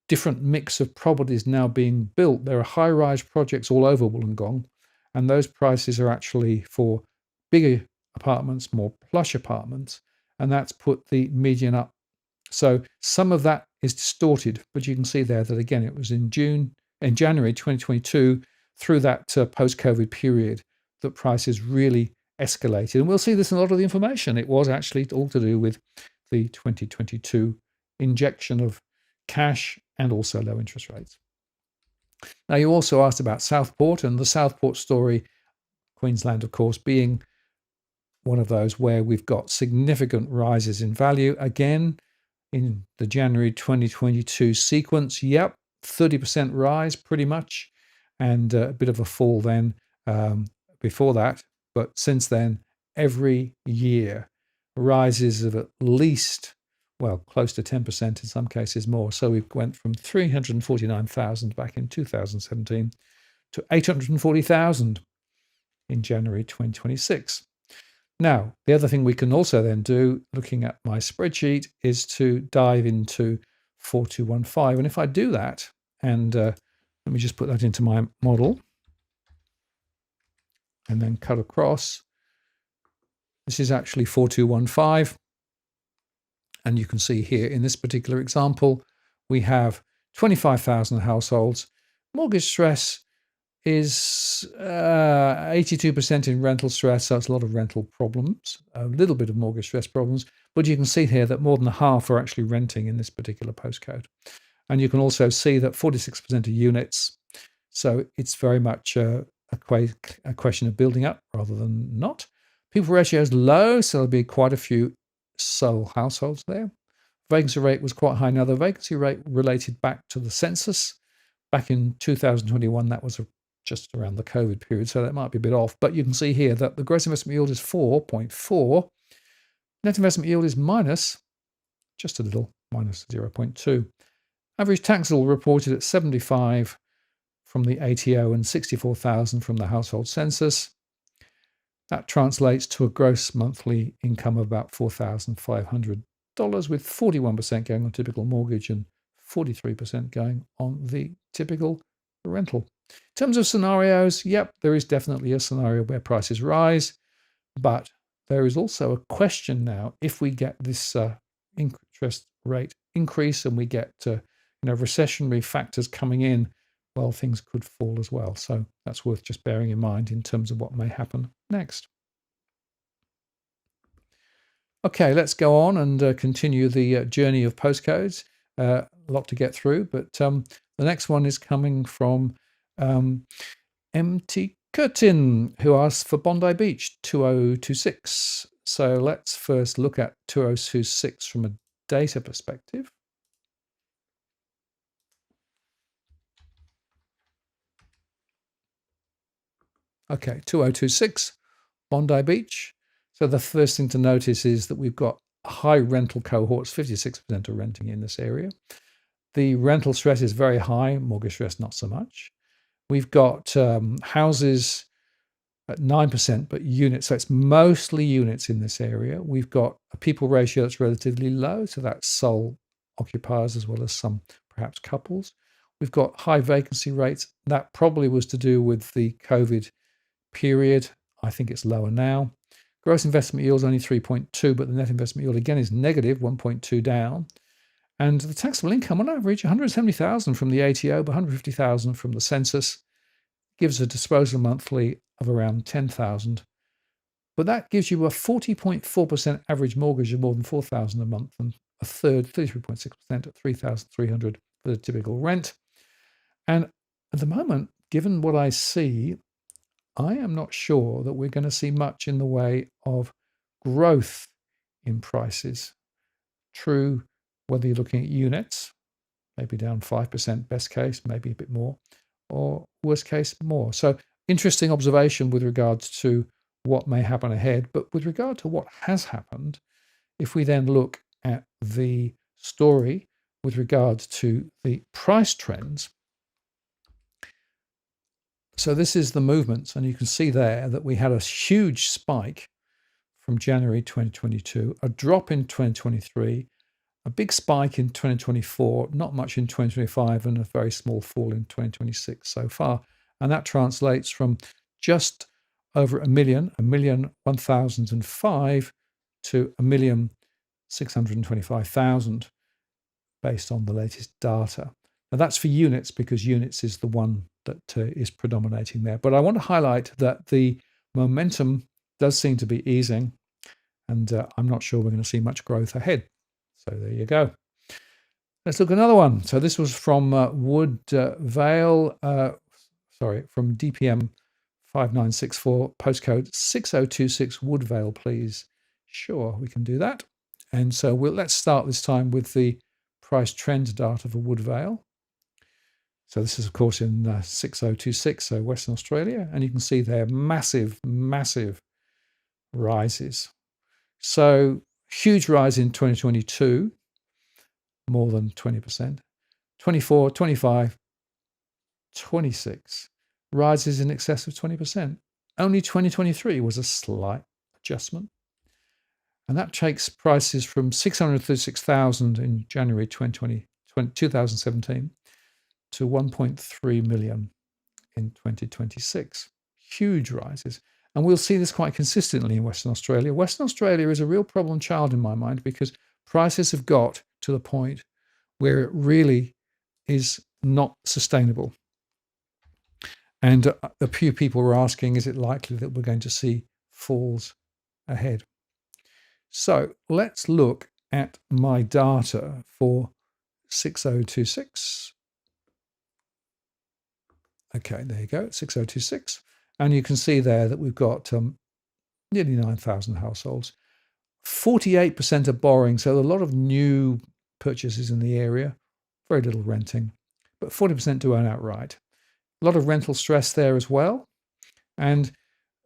different mix of properties now being built. There are high-rise projects all over Wollongong, and those prices are actually for bigger apartments, more plush apartments, and that's put the median up. So some of that is distorted, but you can see there that, again, it was in January 2022, through that post-COVID period, that prices really escalated. And we'll see this in a lot of the information. It was actually all to do with the 2022 injection of cash and also low interest rates. Now, you also asked about Southport, and the Southport story, Queensland, of course, being one of those where we've got significant rises in value. Again, in the January 2022 sequence, 30% rise pretty much, and a bit of a fall then before that. But since then, every year, rises of at least, well, close to 10%, in some cases more. So we went from 349,000 back in 2017 to 840,000 in January 2026. Now, the other thing we can also then do, looking at my spreadsheet, is to dive into 4215. And if I do that, and let me just put that into my model, and then cut across, this is actually 4215. And you can see here in this particular example, we have 25,000 households. Mortgage stress is 82% in rental stress, so it's a lot of rental problems, a little bit of mortgage stress problems, but you can see here that more than half are actually renting in this particular postcode. And you can also see that 46% of units, so it's very much a question of building up rather than not. People ratio is low, so there'll be quite a few sole households there. Vacancy rate was quite high. Now, the vacancy rate related back to the census. Back in 2021, that was just around the COVID period, so that might be a bit off. But you can see here that the gross investment yield is 4.4. Net investment yield is minus, just a little, minus 0.2. Average taxable reported at 75 from the ATO and 64,000 from the household census. That translates to a gross monthly income of about $4,500, with 41% going on typical mortgage and 43% going on the typical rental. In terms of scenarios, there is definitely a scenario where prices rise, but there is also a question now, if we get this interest rate increase and we get recessionary factors coming in, well, things could fall as well. So that's worth just bearing in mind in terms of what may happen next. Okay, let's go on and continue the journey of postcodes. A lot to get through, but the next one is coming from MT Curtin, who asked for Bondi Beach 2026. So let's first look at 2026 from a data perspective. Okay, 2026, Bondi Beach. So the first thing to notice is that we've got high rental cohorts, 56% are renting in this area. The rental stress is very high, mortgage stress not so much. We've got houses at 9%, but units, so it's mostly units in this area. We've got a people ratio that's relatively low, so that's sole occupiers as well as some perhaps couples. We've got high vacancy rates. That probably was to do with the COVID period. I think it's lower now. Gross investment yield is only 3.2, but the net investment yield again is negative, 1.2 down. And the taxable income on average, 170,000 from the ATO, but 150,000 from the census, gives a disposal monthly of around 10,000. But that gives you a 40.4% average mortgage of more than 4,000 a month, and a third, 33.6% at 3,300 for the typical rent. And at the moment, given what I see, I am not sure that we're going to see much in the way of growth in prices. True, whether you're looking at units, maybe down 5%, best case, maybe a bit more, or worst case, more. So interesting observation with regards to what may happen ahead. But with regard to what has happened, if we then look at the story with regard to the price trends, so this is the movements, and you can see there that we had a huge spike from January 2022, a drop in 2023, a big spike in 2024, not much in 2025, and a very small fall in 2026 so far. And that translates from just over a million 1,005 to 1,625,000 based on the latest data. Now that's for units, because units is the one that is predominating there. But I want to highlight that the momentum does seem to be easing, and I'm not sure we're going to see much growth ahead. So there you go. Let's look at another one. So this was from Woodvale, from DPM 5964, postcode 6026 Woodvale, please. Sure, we can do that. And so let's start this time with the price trend data for Woodvale. So this is, of course, in 6026, so Western Australia. And you can see there massive, massive rises. So huge rise in 2022, more than 20%. 24, 25, 26, rises in excess of 20%. Only 2023 was a slight adjustment. And that takes prices from 636,000 in January 2017 to 1.3 million in 2026. Huge rises. And we'll see this quite consistently in Western Australia. Western Australia is a real problem child in my mind, because prices have got to the point where it really is not sustainable. And a few people were asking, is it likely that we're going to see falls ahead? So let's look at my data for 6026. Okay, there you go, 6026. And you can see there that we've got nearly 9,000 households. 48% are borrowing, so a lot of new purchases in the area, very little renting, but 40% do own outright. A lot of rental stress there as well. And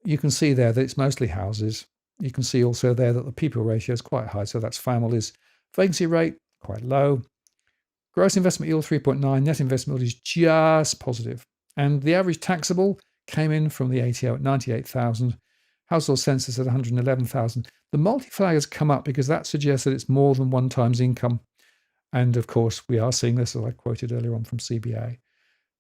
you can see there that it's mostly houses. You can see also there that the people ratio is quite high, so that's families. Vacancy rate, quite low. Gross investment yield, 3.9. Net investment yield is just positive. And the average taxable came in from the ATO at 98,000. Household census at 111,000. The multi-flaggers come up because that suggests that it's more than 1 times income. And of course, we are seeing this, as I quoted earlier on from CBA.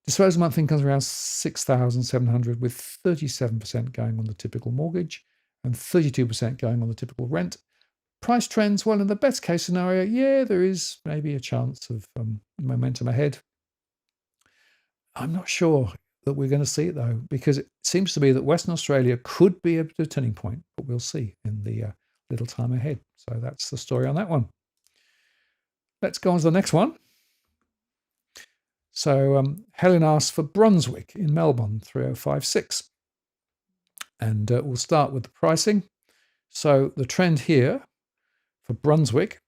Disposable monthly income is around 6,700, with 37% going on the typical mortgage and 32% going on the typical rent. Price trends, well, in the best case scenario, yeah, there is maybe a chance of momentum ahead. I'm not sure that we're going to see it, though, because it seems to be that Western Australia could be a turning point, but we'll see in the little time ahead. So that's the story on that one. Let's go on to the next one. So Helen asked for Brunswick in Melbourne, 3056. And we'll start with the pricing. So the trend here for Brunswick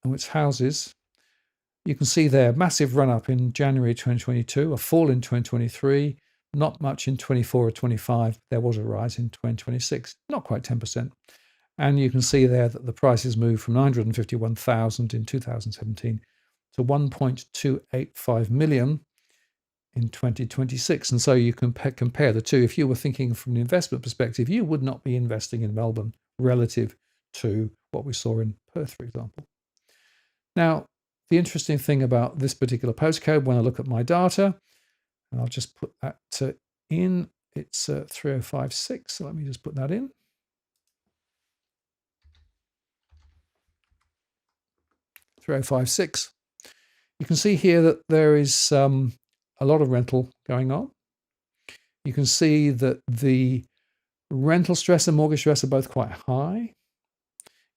and its houses, you can see there, massive run up in January 2022, a fall in 2023, not much in 24 or 25. There was a rise in 2026, not quite 10%. And you can see there that the prices moved from 951,000 in 2017 to 1.285 million in 2026. And so you can compare the two. If you were thinking from an investment perspective, you would not be investing in Melbourne relative to what we saw in Perth, for example. Now, the interesting thing about this particular postcode, when I look at my data, and I'll just put that in, it's 3056. So let me just put that in. .3056. You can see here that there is a lot of rental going on. You can see that the rental stress and mortgage stress are both quite high.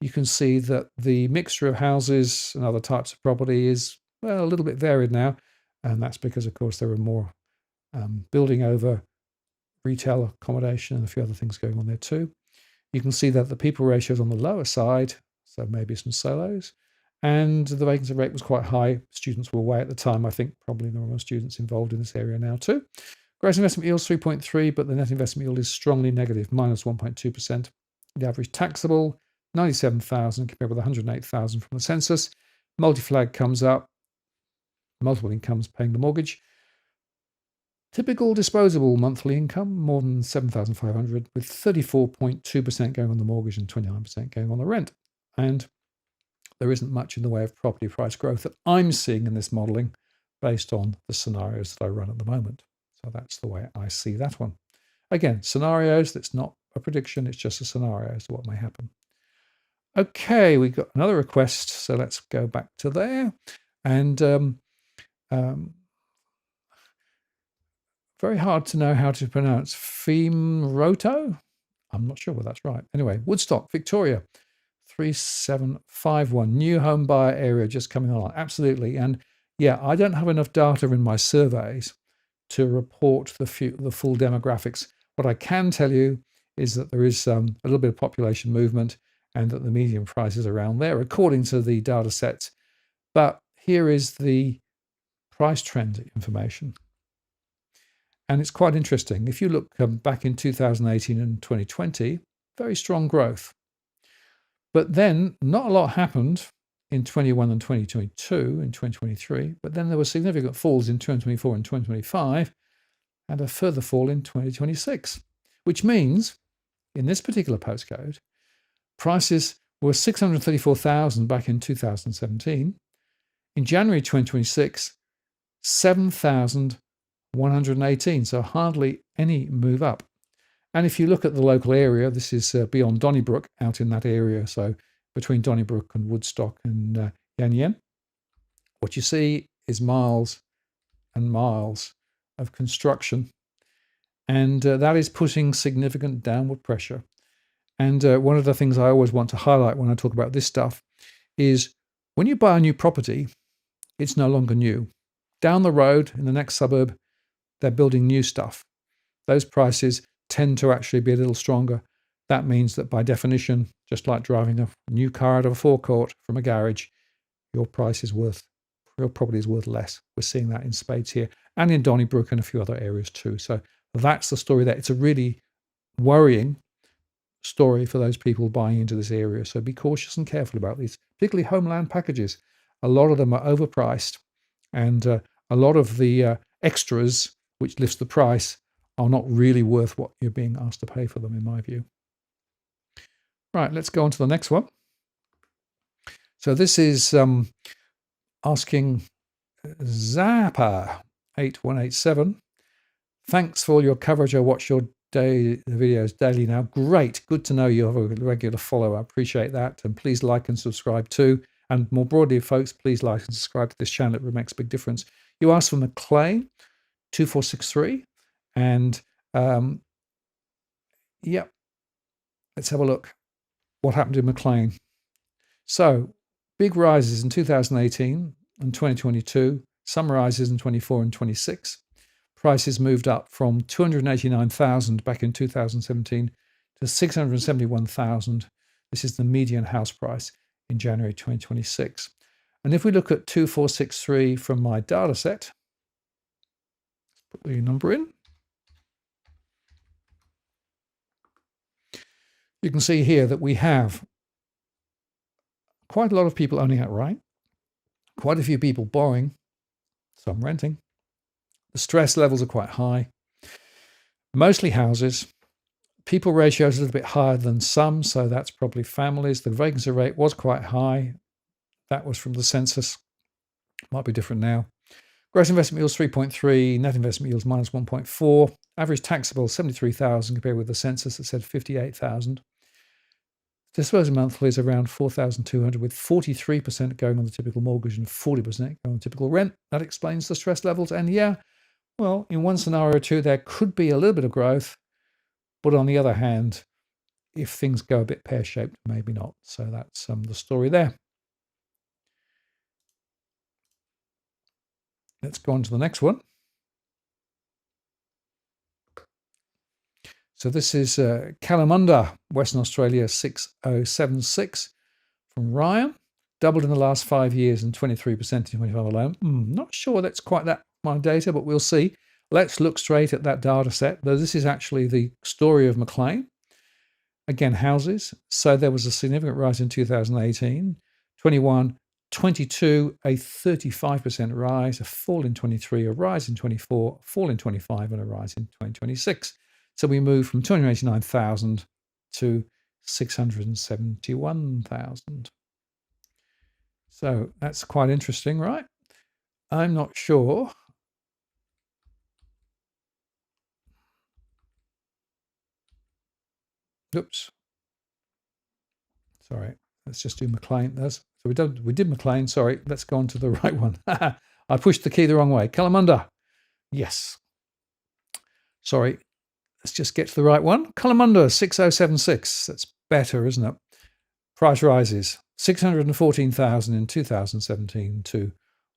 You can see that the mixture of houses and other types of property is, well, a little bit varied now. And that's because, of course, there are more building over retail accommodation and a few other things going on there too. You can see that the people ratio is on the lower side, so maybe some solos. And the vacancy rate was quite high. Students were away at the time. I think probably there are more students involved in this area now too. Gross investment yield is 3.3, but the net investment yield is strongly negative, minus 1.2%. The average taxable, 97,000 compared with 108,000 from the census. Multi-flag comes up, multiple incomes paying the mortgage. Typical disposable monthly income, more than 7,500, with 34.2% going on the mortgage and 29% going on the rent. And there isn't much in the way of property price growth that I'm seeing in this modelling based on the scenarios that I run at the moment. So that's the way I see that one. Again, scenarios, that's not a prediction, it's just a scenario as to what may happen. Okay, we got another request, so let's go back to there. And very hard to know how to pronounce. Femroto? I'm not sure whether that's right. Anyway, Woodstock, Victoria, 3751. New home buyer area just coming on. Absolutely. And yeah, I don't have enough data in my surveys to report the full demographics. What I can tell you is that there is a little bit of population movement and that the median price is around there according to the data sets. But here is the price trend information. And it's quite interesting. If you look back in 2018 and 2020, very strong growth. But then not a lot happened in 21 and 2022, in 2023, but then there were significant falls in 2024 and 2025, and a further fall in 2026, which means in this particular postcode, prices were 634,000 back in 2017. In January 2026, 7,118, so hardly any move up. And if you look at the local area, this is beyond Donnybrook, out in that area, so between Donnybrook and Woodstock and Yan Yan, what you see is miles and miles of construction. And that is putting significant downward pressure. And one of the things I always want to highlight when I talk about this stuff is when you buy a new property, it's no longer new. Down the road in the next suburb, they're building new stuff. Those prices tend to actually be a little stronger. That means that by definition, just like driving a new car out of a forecourt from a garage, your property is worth less. We're seeing that in spades here and in Donnybrook and a few other areas too. So that's the story there. It's a really worrying story for those people buying into this area. So be cautious and careful about these, particularly homeland packages. A lot of them are overpriced, and a lot of the extras, which lifts the price, are not really worth what you're being asked to pay for them, in my view. Right, let's go on to the next one. So this is asking Zappa 8187. Thanks for all your coverage. I watch your videos daily now. Great. Good to know you have a regular follower. I appreciate that. And please like and subscribe too. And more broadly, folks, please like and subscribe to this channel. It makes a big difference. You asked for McLean 2463. And yeah, let's have a look. What happened in McLean? So big rises in 2018 and 2022. Some rises in 24 and 26. Prices moved up from 289,000 back in 2017 to 671,000. This is the median house price in January 2026. And if we look at 2463 from my data set, let's put the number in. You can see here that we have quite a lot of people owning outright, quite a few people borrowing, some renting. The stress levels are quite high. Mostly houses. People ratio is a little bit higher than some, so that's probably families. The vacancy rate was quite high. That was from the census. Might be different now. Gross investment yield is 3.3. Net investment yield is minus 1.4. Average taxable 73,000 compared with the census that said 58,000. Disposable monthly is around 4,200, with 43% going on the typical mortgage and 40% going on the typical rent. That explains the stress levels. And yeah, well, in one scenario or two, there could be a little bit of growth. But on the other hand, if things go a bit pear-shaped, maybe not. So that's the story there. Let's go on to the next one. So this is Kalamunda, Western Australia 6076 from Ryan. doubled in the last 5 years and 23% in 25 alone. Not sure that's quite that my data, but we'll see. Let's look straight at that data set. Though this is actually the story of McLean. Again, houses. So there was a significant rise in 2018, 21, 22, a 35% rise, a fall in 23, a rise in 24, a fall in 25, and a rise in 2026. So we moved from 289,000 to 671,000. So that's quite interesting, right? I'm not sure. Oops. Sorry. Let's just do McLean. So we did McLean. Sorry. Let's go on to the right one. I pushed the key the wrong way. Kalamunda. Yes. Sorry. Let's just get to the right one. Kalamunda 6076. That's better, isn't it? Price rises 614,000 in 2017 to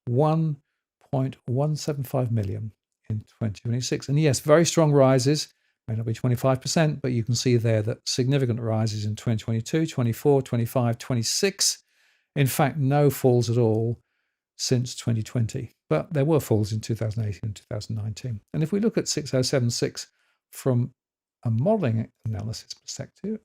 1.175 million in 2026. And yes, very strong rises. May not be 25%, but you can see there that significant rises in 2022, 24, 25, 26. In fact, no falls at all since 2020. But there were falls in 2018 and 2019. And if we look at 6076 from a modeling analysis perspective,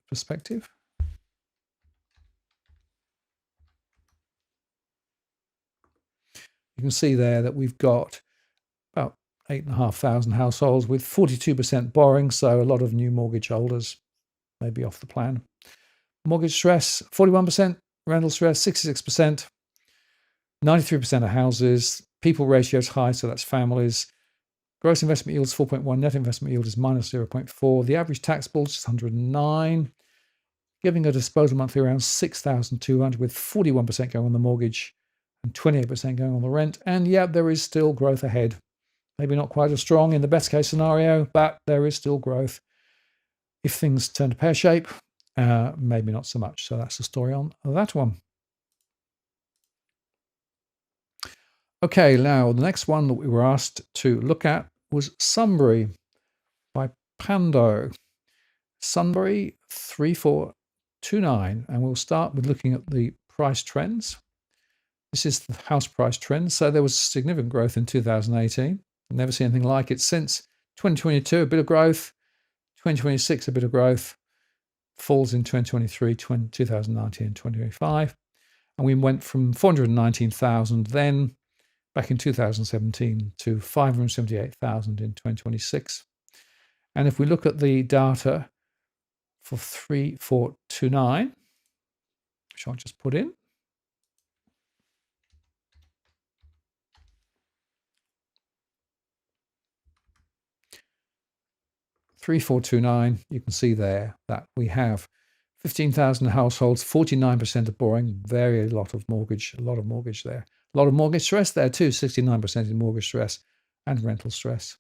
you can see there that we've got about 8,500 households with 42% borrowing, so a lot of new mortgage holders may be off the plan. Mortgage stress, 41%, rental stress, 66%, 93% of houses, people ratio is high, so that's families. Gross investment yield is 4.1, net investment yield is minus 0.4. The average taxable is 109, giving a disposal monthly around 6,200 with 41% going on the mortgage and 28% going on the rent. And yeah, there is still growth ahead. Maybe not quite as strong in the best case scenario, but there is still growth. If things turn to pear shape, maybe not so much. So that's the story on that one. Okay, now the next one that we were asked to look at was Sunbury by Pando. Sunbury 3429, and we'll start with looking at the price trends. This is the house price trend. So there was significant growth in 2018. Never seen anything like it since. 2022, a bit of growth. 2026, a bit of growth. Falls in 2023, 2019, and 2025. And we went from 419,000 then, back in 2017, to 578,000 in 2026. And if we look at the data for 3429, which I'll just put in, you can see there that we have 15,000 households, 49% of borrowing, a lot of mortgage there. A lot of mortgage stress there too, 69% in mortgage stress and rental stress.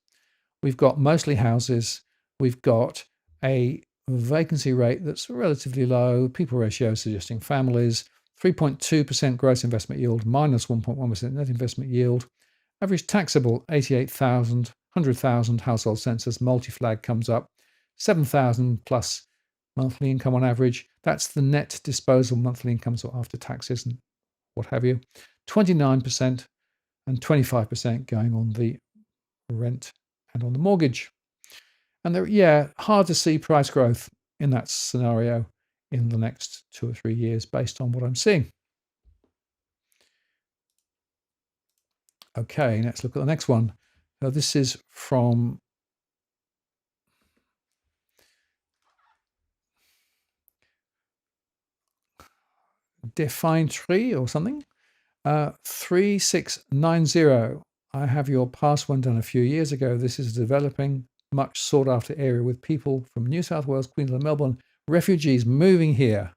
We've got mostly houses. We've got a vacancy rate that's relatively low, people ratio suggesting families, 3.2% gross investment yield, minus 1.1% net investment yield. Average taxable, 88,000, 100,000 household census, multi-flag comes up, 7,000 plus monthly income on average. That's the net disposal monthly income, so after taxes and what have you. 29% and 25% going on the rent and on the mortgage. And there, hard to see price growth in that scenario in the next 2 or 3 years based on what I'm seeing. Okay, let's look at the next one. Now this is from Define Tree or something. 3690. I have your past one done a few years ago. This is a developing, much sought after area with people from New South Wales, Queensland, Melbourne, refugees moving here.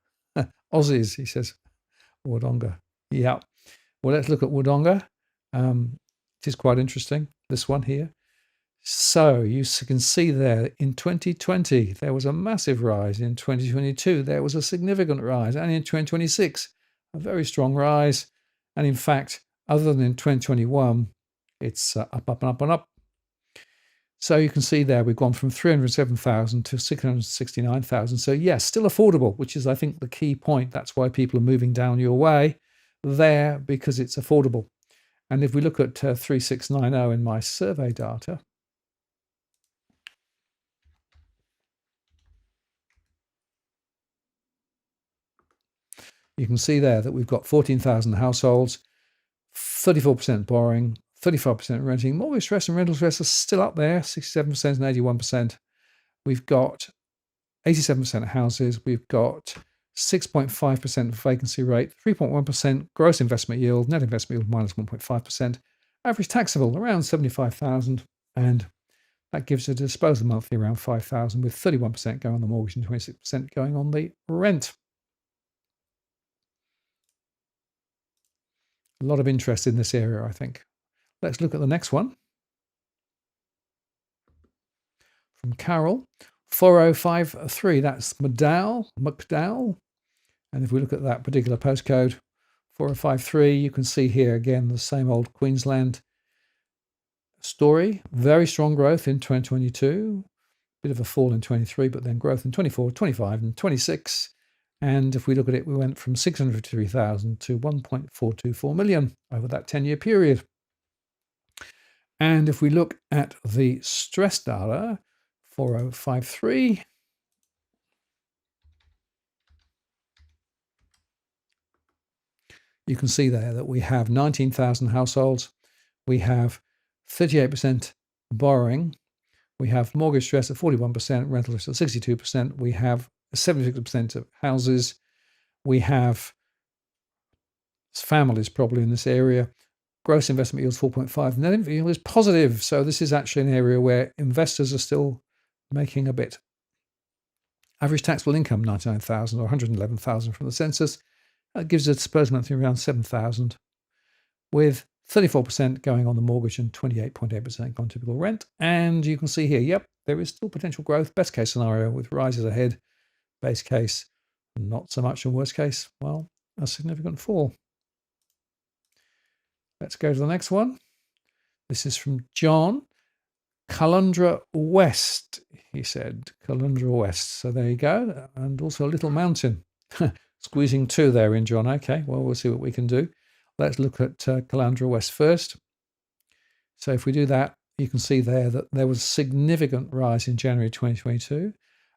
Aussies, he says. Wodonga. Yeah. Well, let's look at Wodonga. It is quite interesting, this one here. So you can see there in 2020, there was a massive rise. In 2022, there was a significant rise. And in 2026, a very strong rise. And in fact, other than in 2021, it's up, up, and up, and up. So you can see there, we've gone from 307,000 to 669,000. So yes, still affordable, which is, I think, the key point. That's why people are moving down your way. there because it's affordable. And if we look at 3690 in my survey data, you can see there that we've got 14,000 households, 34% borrowing, 35% renting. Mortgage stress and rental stress are still up there, 67% and 81%. We've got 87% of houses. We've got 6.5% vacancy rate, 3.1% gross investment yield, net investment yield minus 1.5%. Average taxable around 75,000, and that gives a disposal monthly around 5,000, with 31% going on the mortgage and 26% going on the rent. A lot of interest in this area, I think. Let's look at the next one. From Carol, 4053, that's McDowell. And if we look at that particular postcode, 4053, you can see here again the same old Queensland story. Very strong growth in 2022, bit of a fall in 23, but then growth in 24, 25 and 26. And if we look at it, we went from 653,000 to 1.424 million over that 10-year period. And if we look at the stress data, 4053, you can see there that we have 19,000 households, we have 38% borrowing, we have mortgage stress at 41%, rental stress at 62%, we have 76% of houses, we have families probably in this area. Gross investment yield is 4.5, net investment yield is positive. So this is actually an area where investors are still making a bit. Average taxable income, 99,000 or 111,000 from the census. That gives a disposal monthly around 7,000, with 34% going on the mortgage and 28.8% on typical rent. And you can see here, yep, there is still potential growth. Best case scenario with rises ahead. Base case, not so much. And worst case, well, a significant fall. Let's go to the next one. This is from John. Caloundra West, he said. Caloundra West. So there you go. And also a little mountain. Squeezing two there in, John. Okay, well, we'll see what we can do. Let's look at Caloundra West first. So if we do that, you can see there that there was a significant rise in January 2022,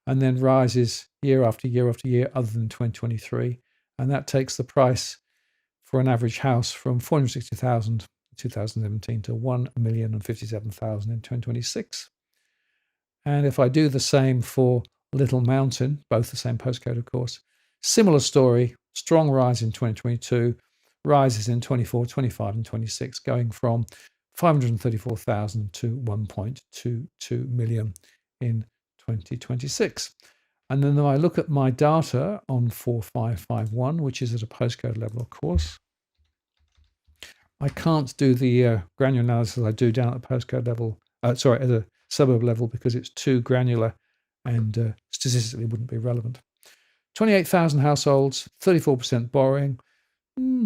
and then rises year after year after year other than 2023. And that takes the price for an average house from 460,000 in 2017 to 1,057,000 in 2026. And if I do the same for Little Mountain, both the same postcode, of course, similar story, strong rise in 2022, rises in 24, 25 and 26, going from 534,000 to 1.22 million in 2026. And then I look at my data on 4551, which is at a postcode level, of course. I can't do the granular analysis I do down at the postcode level, at a suburb level, because it's too granular and statistically wouldn't be relevant. 28,000 households, 34% borrowing,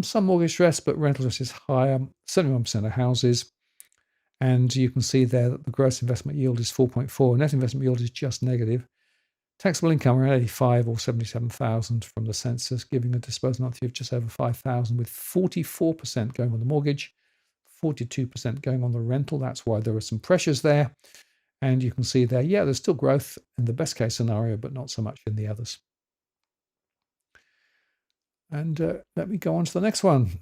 some mortgage stress, but rental stress is higher, 71% of houses. And you can see there that the gross investment yield is 4.4, net investment yield is just negative. Taxable income around 85 or 77,000 from the census, giving a disposal monthly of just over 5,000, with 44% going on the mortgage, 42% going on the rental. That's why there are some pressures there. And you can see there, yeah, there's still growth in the best case scenario, but not so much in the others. And let me go on to the next one.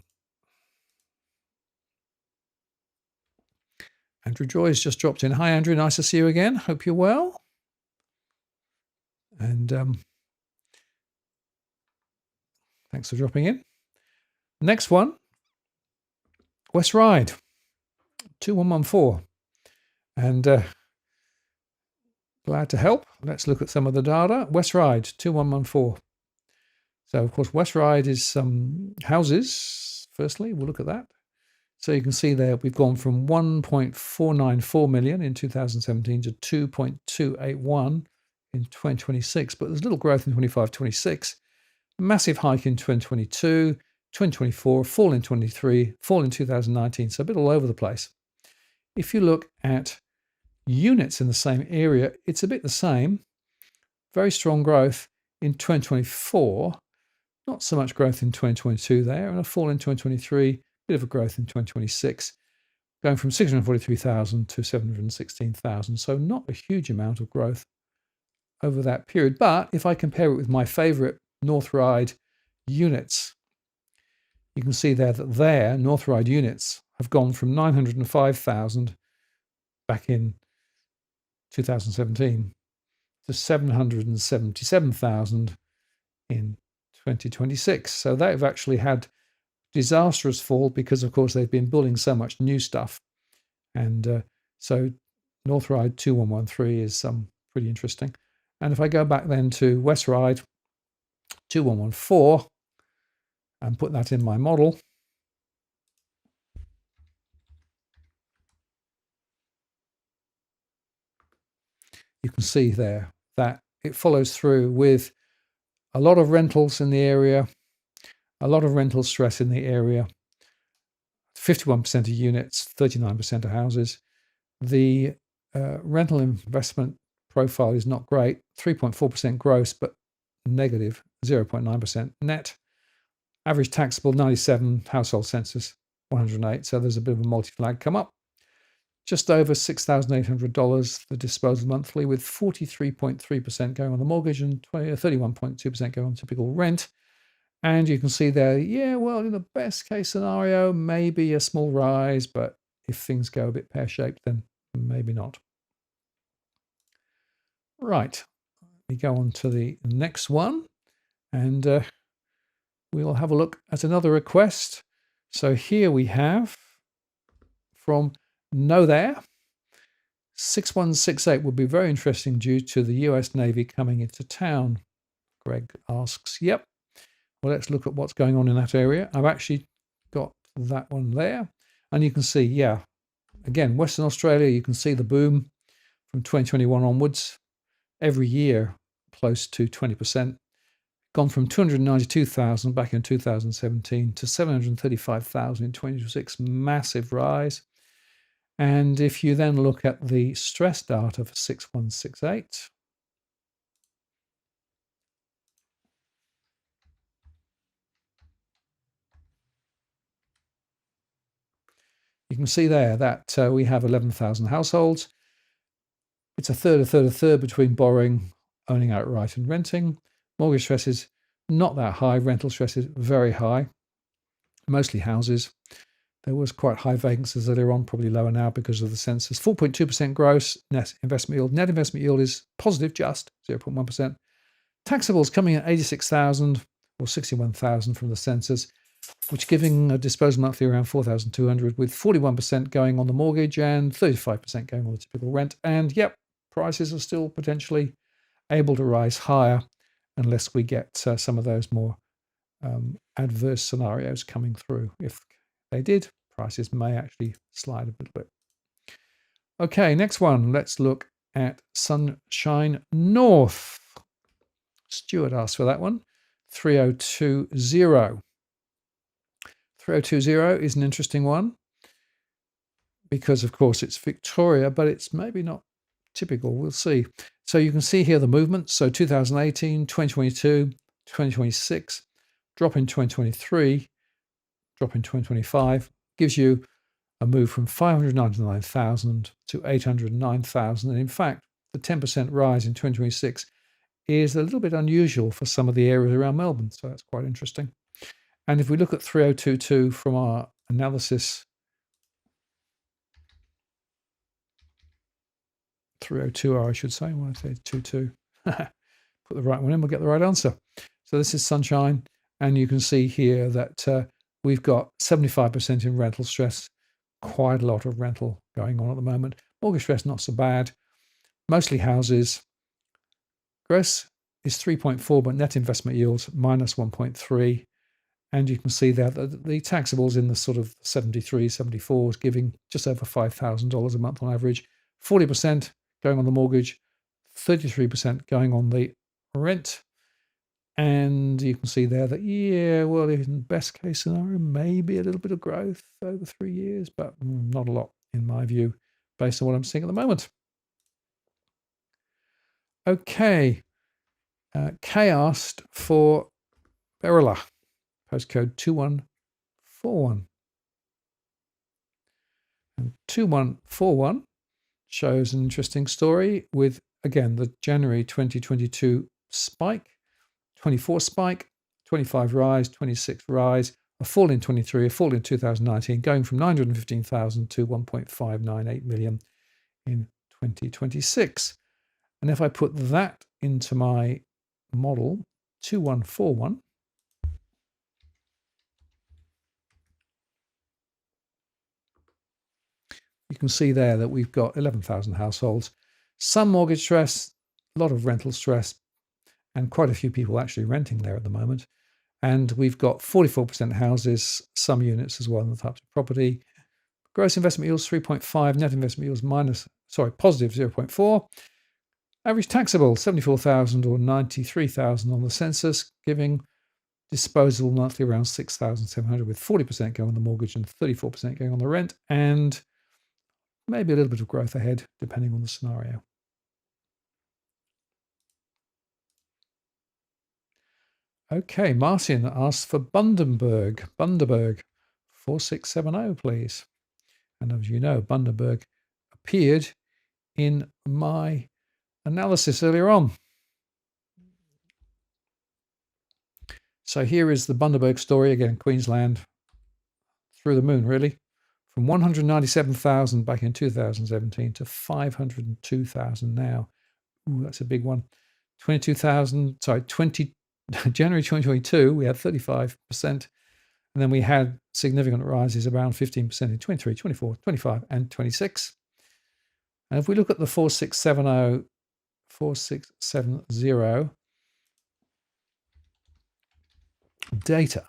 Andrew Joy has just dropped in. Hi, Andrew. Nice to see you again. Hope you're well. And thanks for dropping in. Next one, West Ryde, 2114. And glad to help. Let's look at some of the data. West Ryde, 2114. So, of course, West Ryde is some houses. Firstly, we'll look at that. So you can see there we've gone from 1.494 million in 2017 to 2.281 in 2026. But there's little growth in 25, 26. Massive hike in 2022, 2024, fall in 23, fall in 2019. So a bit all over the place. If you look at units in the same area, it's a bit the same. Very strong growth in 2024. Not so much growth in 2022 there, and a fall in 2023, bit of a growth in 2026, going from 643,000 to 716,000. So not a huge amount of growth over that period. But if I compare it with my favorite North Ride units, you can see there that their North Ride units have gone from 905,000 back in 2017 to 777,000 in 2026. So they've actually had disastrous fall because, of course, they've been building so much new stuff. And so North Ride 2113 is pretty interesting. And if I go back then to West Ride 2114 and put that in my model, you can see there that it follows through with a lot of rentals in the area, a lot of rental stress in the area, 51% of units, 39% of houses. The rental investment profile is not great, 3.4% gross, but negative 0.9% net. Average taxable 97, household census 108. So there's a bit of a multi-flag come up. Just over $6,800 the disposal monthly, with 43.3% going on the mortgage and 31.2% going on typical rent. And you can see there, yeah, well, in the best case scenario, maybe a small rise, but if things go a bit pear-shaped, then maybe not. Right, we go on to the next one, and we'll have a look at another request. So here we have from No There, 6168 would be very interesting due to the US Navy coming into town. Greg asks, yep. Well, let's look at what's going on in that area. I've actually got that one there. And you can see, yeah, again, Western Australia, you can see the boom from 2021 onwards. Every year, close to 20%. Gone from 292,000 back in 2017 to 735,000 in 2026. Massive rise. And if you then look at the stress data for 6168, you can see there that we have 11,000 households. It's a third between borrowing, owning outright, and renting. Mortgage stress is not that high. Rental stress is very high. Mostly houses. There was quite high vacancies earlier on, probably lower now because of the census. 4.2% gross net investment yield. Net investment yield is positive, just 0.1%. Taxables coming at 86,000 or 61,000 from the census, which giving a disposal monthly around 4,200, with 41% going on the mortgage and 35% going on the typical rent. And yep, prices are still potentially able to rise higher unless we get some of those more adverse scenarios coming through. If they did, prices may actually slide a little bit. Okay, next one. Let's look at Sunshine North. Stuart asked for that one. 3020. 3020 is an interesting one because, of course, it's Victoria, but it's maybe not typical. We'll see. So you can see here the movement. So 2018, 2022, 2026, drop in 2023, drop in 2025, gives you a move from 599,000 to 809,000. And in fact, the 10% rise in 2026 is a little bit unusual for some of the areas around Melbourne. So that's quite interesting. And if we look at 3022 from our analysis, 302, I should say, when I say 22, put the right one in, we'll get the right answer. So this is Sunshine, and you can see here that we've got 75% in rental stress, quite a lot of rental going on at the moment. Mortgage stress, not so bad. Mostly houses. Gross is 3.4, but net investment yields minus 1.3. And you can see there that the taxables in the sort of 73, 74 is giving just over $5,000 a month on average. 40% going on the mortgage, 33% going on the rent. And you can see there that, yeah, well, in best case scenario, maybe a little bit of growth over 3 years, but not a lot in my view, based on what I'm seeing at the moment. Okay. Kay asked for Berala, postcode 2141. And 2141 shows an interesting story with, again, the January 2022 spike, 24 spike, 25 rise, 26 rise, a fall in 23, a fall in 2019, going from 915,000 to 1.598 million in 2026. And if I put that into my model, 2141, you can see there that we've got 11,000 households, some mortgage stress, a lot of rental stress, and quite a few people actually renting there at the moment. And we've got 44% houses, some units as well in the types of property. Gross investment yields 3.5, net investment yields positive 0.4. Average taxable 74,000 or 93,000 on the census, giving disposable monthly around 6,700, with 40% going on the mortgage and 34% going on the rent, and maybe a little bit of growth ahead depending on the scenario. Okay, Martin asks for Bundaberg 4670, please. And as you know, Bundaberg appeared in my analysis earlier on. So here is the Bundaberg story again, Queensland, through the moon, really. From 197,000 back in 2017 to 502,000 now. Ooh, that's a big one. 22,000, January 2022, we had 35%. And then we had significant rises around 15% in 23, 24, 25, and 26. And if we look at the 4670 data,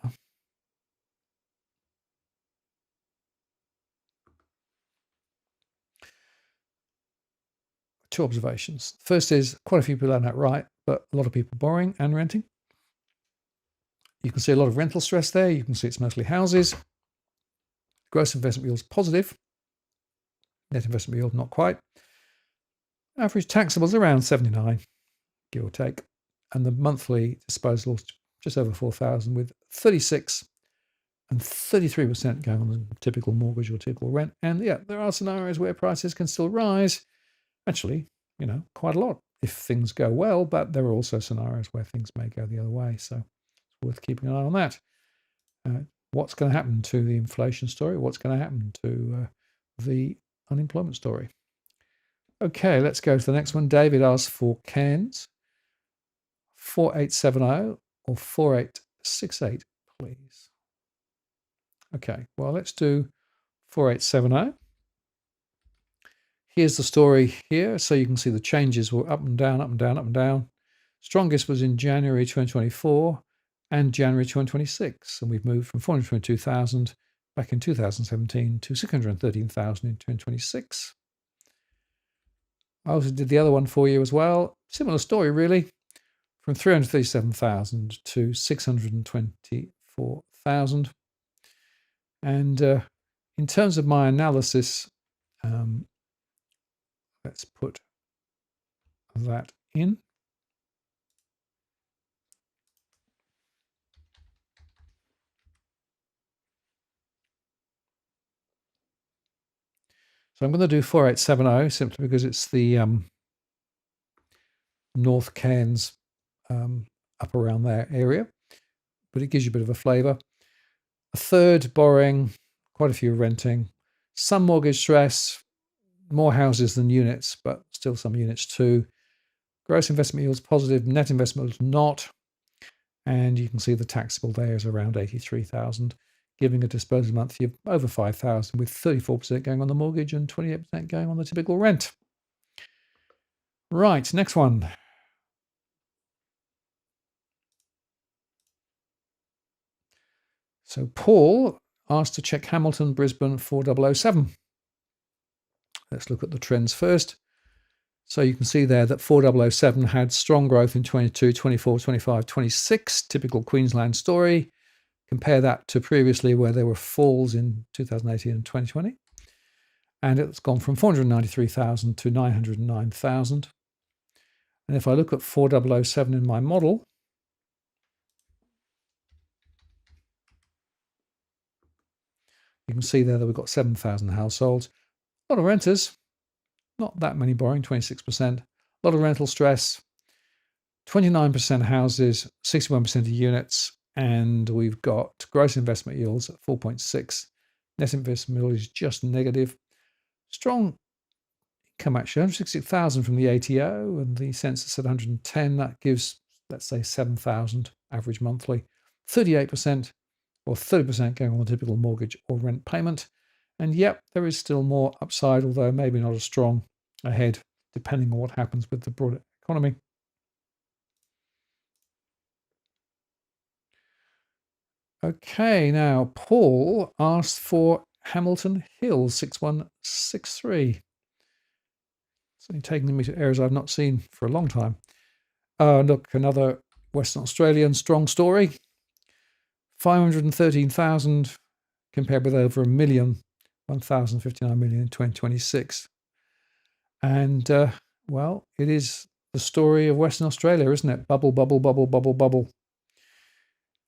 two observations. First is quite a few people are that right, but a lot of people borrowing and renting. You can see a lot of rental stress there. You can see it's mostly houses. Gross investment yield is positive. Net investment yield, not quite. Average taxable is around 79, give or take. And the monthly disposals just over 4,000, with 36 and 33% going on the typical mortgage or typical rent. And yeah, there are scenarios where prices can still rise. Actually, quite a lot if things go well, but there are also scenarios where things may go the other way. So it's worth keeping an eye on that. What's going to happen to the inflation story? What's going to happen to the unemployment story? Okay, let's go to the next one. David asks for Cairns 4870 or 4868, please. Okay, well, let's do 4870. Here's the story here. So you can see the changes were up and down, up and down, up and down. Strongest was in January 2024 and January 2026. And we've moved from 422,000 back in 2017 to 613,000 in 2026. I also did the other one for you as well. Similar story, really. From 337,000 to 624,000. And in terms of my analysis, let's put that in. So I'm going to do 4870 simply because it's the North Cairns up around that area, but it gives you a bit of a flavour. A third borrowing, quite a few renting, some mortgage stress, more houses than units, but still some units too. Gross investment yields positive, net investment yields not. And you can see the taxable there is around 83,000, giving a disposable monthly of over 5,000, with 34% going on the mortgage and 28% going on the typical rent. Right, next one. So Paul asked to check Hamilton, Brisbane 4007. Let's look at the trends first. So you can see there that 4007 had strong growth in 22, 24, 25, 26, typical Queensland story. Compare that to previously where there were falls in 2018 and 2020. And it's gone from 493,000 to 909,000. And if I look at 4007 in my model, You can see there that we've got 7,000 households. A lot of renters, not that many borrowing, 26%. A lot of rental stress, 29% houses, 61% of units, and we've got gross investment yields at 4.6. Net investment yield is just negative. Strong income actually, 160,000 from the ATO and the census at 110. That gives, let's say, 7,000 average monthly. 38% or 30% going on the typical mortgage or rent payment. And yep, there is still more upside, although maybe not as strong ahead, depending on what happens with the broader economy. Okay, now Paul asked for Hamilton Hill 6163. It's only taking me to areas I've not seen for a long time. Look, another Western Australian strong story. 513,000 compared with over 1 million, 1,059 million in 2026. And, well, it is the story of Western Australia, isn't it? Bubble, bubble, bubble, bubble, bubble.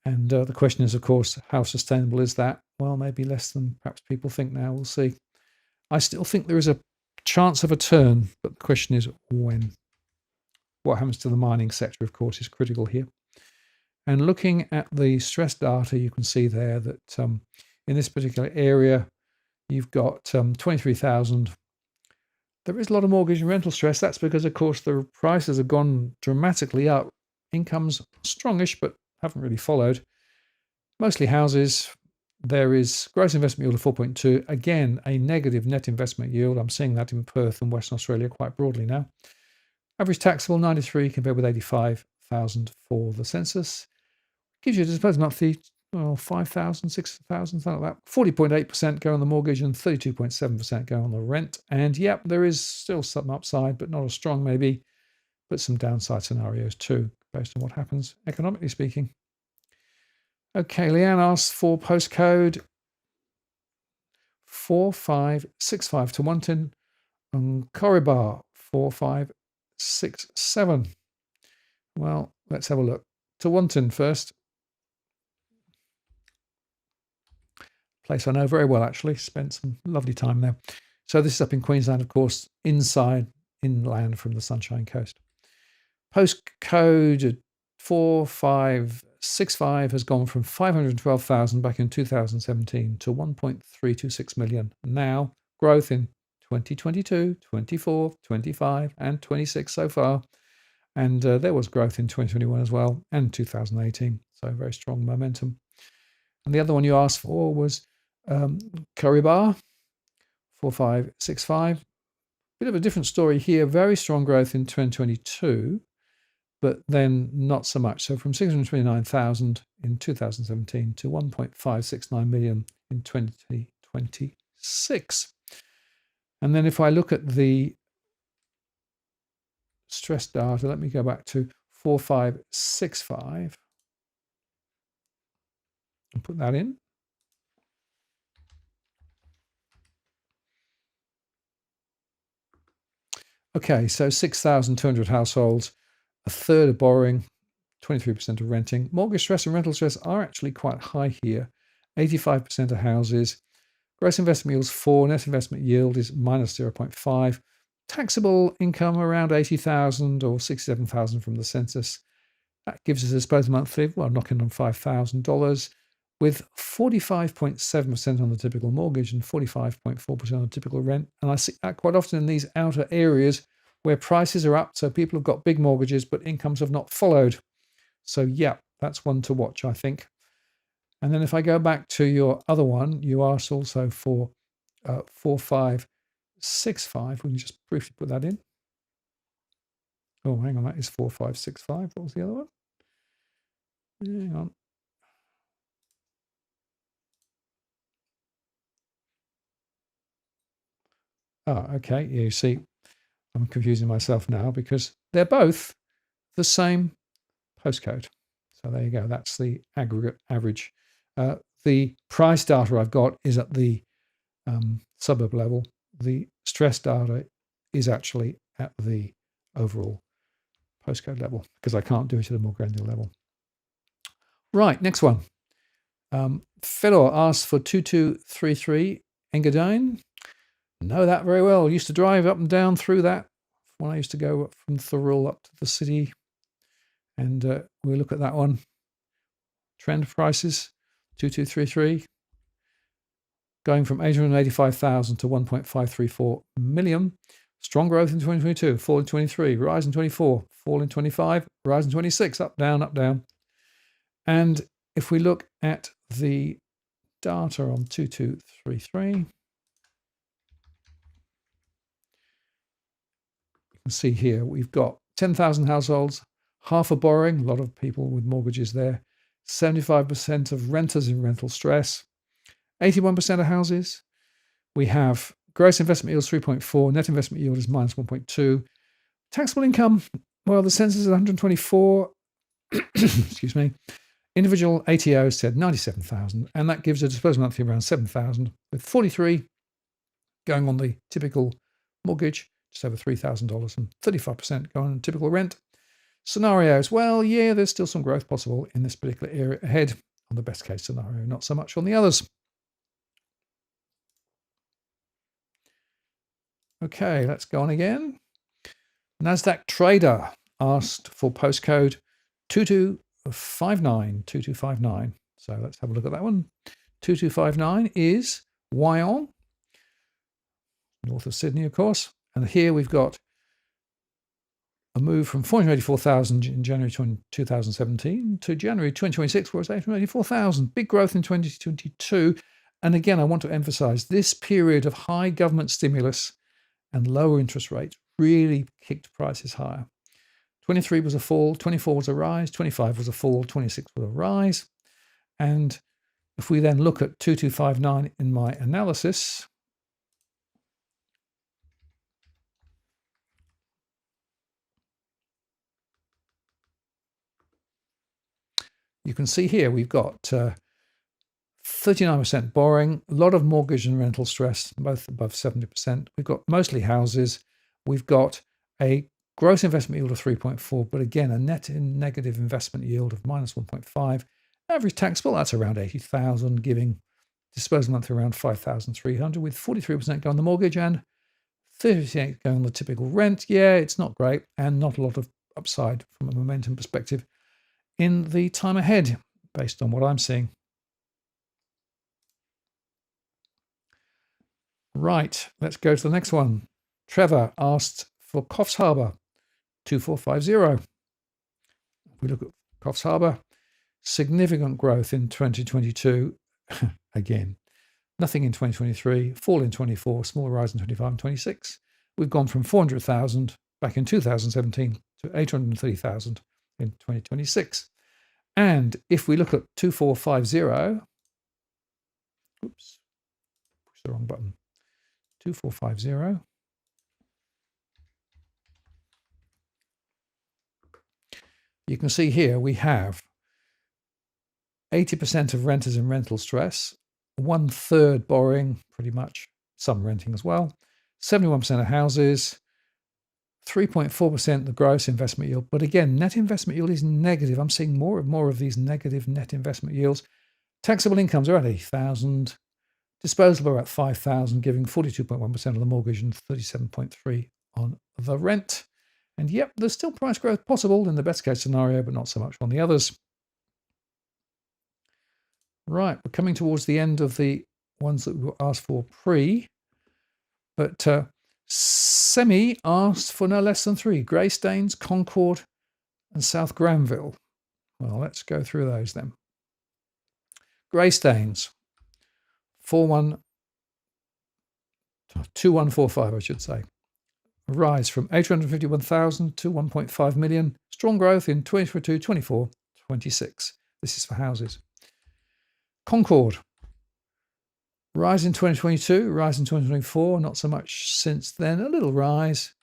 And the question is, of course, how sustainable is that? Well, maybe less than perhaps people think now. We'll see. I still think there is a chance of a turn, but the question is when. What happens to the mining sector, of course, is critical here. And looking at the stress data, you can see there that in this particular area, you've got 23,000. There is a lot of mortgage and rental stress. That's because, of course, the prices have gone dramatically up. Incomes strongish, but haven't really followed. Mostly houses. There is gross investment yield of 4.2. Again, a negative net investment yield. I'm seeing that in Perth and Western Australia quite broadly now. Average taxable 93 compared with 85,000 for the census. Gives you, I suppose, monthly 5,000, 6,000, something like that. 40.8% go on the mortgage and 32.7% go on the rent. And yep, there is still some upside, but not as strong maybe, but some downside scenarios too, based on what happens economically speaking. Okay, Leanne asks for postcode 4565 to Wanton and Corribar 4567. Well, let's have a look. To Wanton first. Place I know very well, actually. Spent some lovely time there. So this is up in Queensland, of course, inland from the Sunshine Coast. Postcode 4565 has gone from 512,000 back in 2017 to 1.326 million. Now, growth in 2022, 24, 25, and 26 so far. And there was growth in 2021 as well, and 2018. So very strong momentum. And the other one you asked for was Corribar 4565. Bit of a different story here. Very strong growth in 2022, but then not so much. So from 629,000 in 2017 to 1.569 million in 2026. And then if I look at the stress data, let me go back to 4565 and put that in. Okay, so 6,200 households, a third of borrowing, 23% of renting. Mortgage stress and rental stress are actually quite high here. 85% of houses. Gross investment yield is 4, net investment yield is minus 0.5. Taxable income around 80,000 or 67,000 from the census. That gives us, I suppose, monthly, well, knocking on $5,000, with 45.7% on the typical mortgage and 45.4% on the typical rent. And I see that quite often in these outer areas where prices are up. So people have got big mortgages, but incomes have not followed. So yeah, that's one to watch, I think. And then if I go back to your other one, you asked also for 4565. We can just briefly put that in. Oh, hang on, that is 4565. What was the other one? Hang on. Oh, okay. You see, I'm confusing myself now because they're both the same postcode. So there you go. That's the aggregate average. The price data I've got is at the suburb level. The stress data is actually at the overall postcode level because I can't do it at a more granular level. Right, next one. Fedor asks for 2233 Engadine. Know that very well. Used to drive up and down through that when I used to go from Thurul up to the city. And we'll look at that one. Trend prices, 2233. Going from 885,000 to 1.534 million. Strong growth in 2022, fall in 23, rise in 24, fall in 25, rise in 26, up, down, up, down. And if we look at the data on 2233, you can see here we've got 10,000 households, half are borrowing, a lot of people with mortgages there, 75% of renters in rental stress, 81% of houses. We have gross investment yield is 3.4, net investment yield is minus 1.2. Taxable income, well, the census is 124. Excuse me. Individual ATO said 97,000, and that gives a disposable monthly around 7,000, with 43 going on the typical mortgage, just over $3,000, and 35% going on typical rent. Scenarios, well, yeah, there's still some growth possible in this particular area ahead on the best case scenario, not so much on the others. Okay, let's go on again. NASDAQ trader asked for postcode 2259. So let's have a look at that one. 2259 is Wyong, north of Sydney, of course. And here we've got a move from 484,000 in January 2017 to January 2026, where it's 884,000. Big growth in 2022. And again, I want to emphasize this period of high government stimulus and lower interest rates really kicked prices higher. 23 was a fall, 24 was a rise, 25 was a fall, 26 was a rise. And if we then look at 2259 in my analysis, you can see here we've got 39% borrowing, a lot of mortgage and rental stress, both above 70%. We've got mostly houses. We've got a gross investment yield of 3.4, but again, a net negative investment yield of minus 1.5. Average taxable, that's around 80,000, giving disposable monthly around 5,300, with 43% going on the mortgage and 30% going on the typical rent. Yeah, it's not great, and not a lot of upside from a momentum perspective in the time ahead, based on what I'm seeing. Right, let's go to the next one. Trevor asked for Coffs Harbour, 2450. If we look at Coffs Harbour, significant growth in 2022. Again, nothing in 2023, fall in 24, small rise in 25 and 26. We've gone from 400,000 back in 2017 to 830,000 in 2026. And if we look at 2450, oops, push the wrong button. 2450. You can see here we have 80% of renters in rental stress, 1/3 borrowing, pretty much, some renting as well, 71% of houses, 3.4% the gross investment yield. But again, net investment yield is negative. I'm seeing more and more of these negative net investment yields. Taxable incomes are at 80,000. Disposable are at 5,000, giving 42.1% of the mortgage and 37.3% on the rent. And yep, there's still price growth possible in the best case scenario, but not so much on the others. Right, we're coming towards the end of the ones that we were asked for pre. But Semi asked for no less than 3. Greystanes, Concord, and South Granville. Well, let's go through those then. Greystanes. 2145, I should say. A rise from 851,000 to 1.5 million. Strong growth in 2022, 24, 26. This is for houses. Concord. Rise in 2022, rise in 2024, not so much since then. A little rise.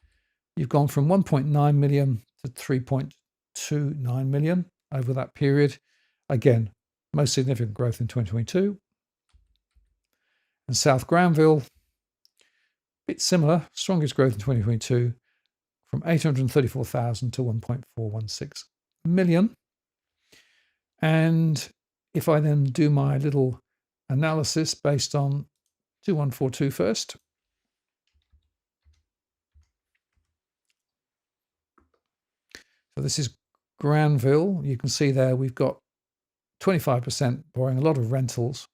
You've gone from 1.9 million to 3.29 million over that period. Again, most significant growth in 2022. And South Granville, a bit similar, strongest growth in 2022 from 834,000 to 1.416 million. And if I then do my little analysis based on 2142 first, so this is Granville. You can see there we've got 25% borrowing, a lot of rentals,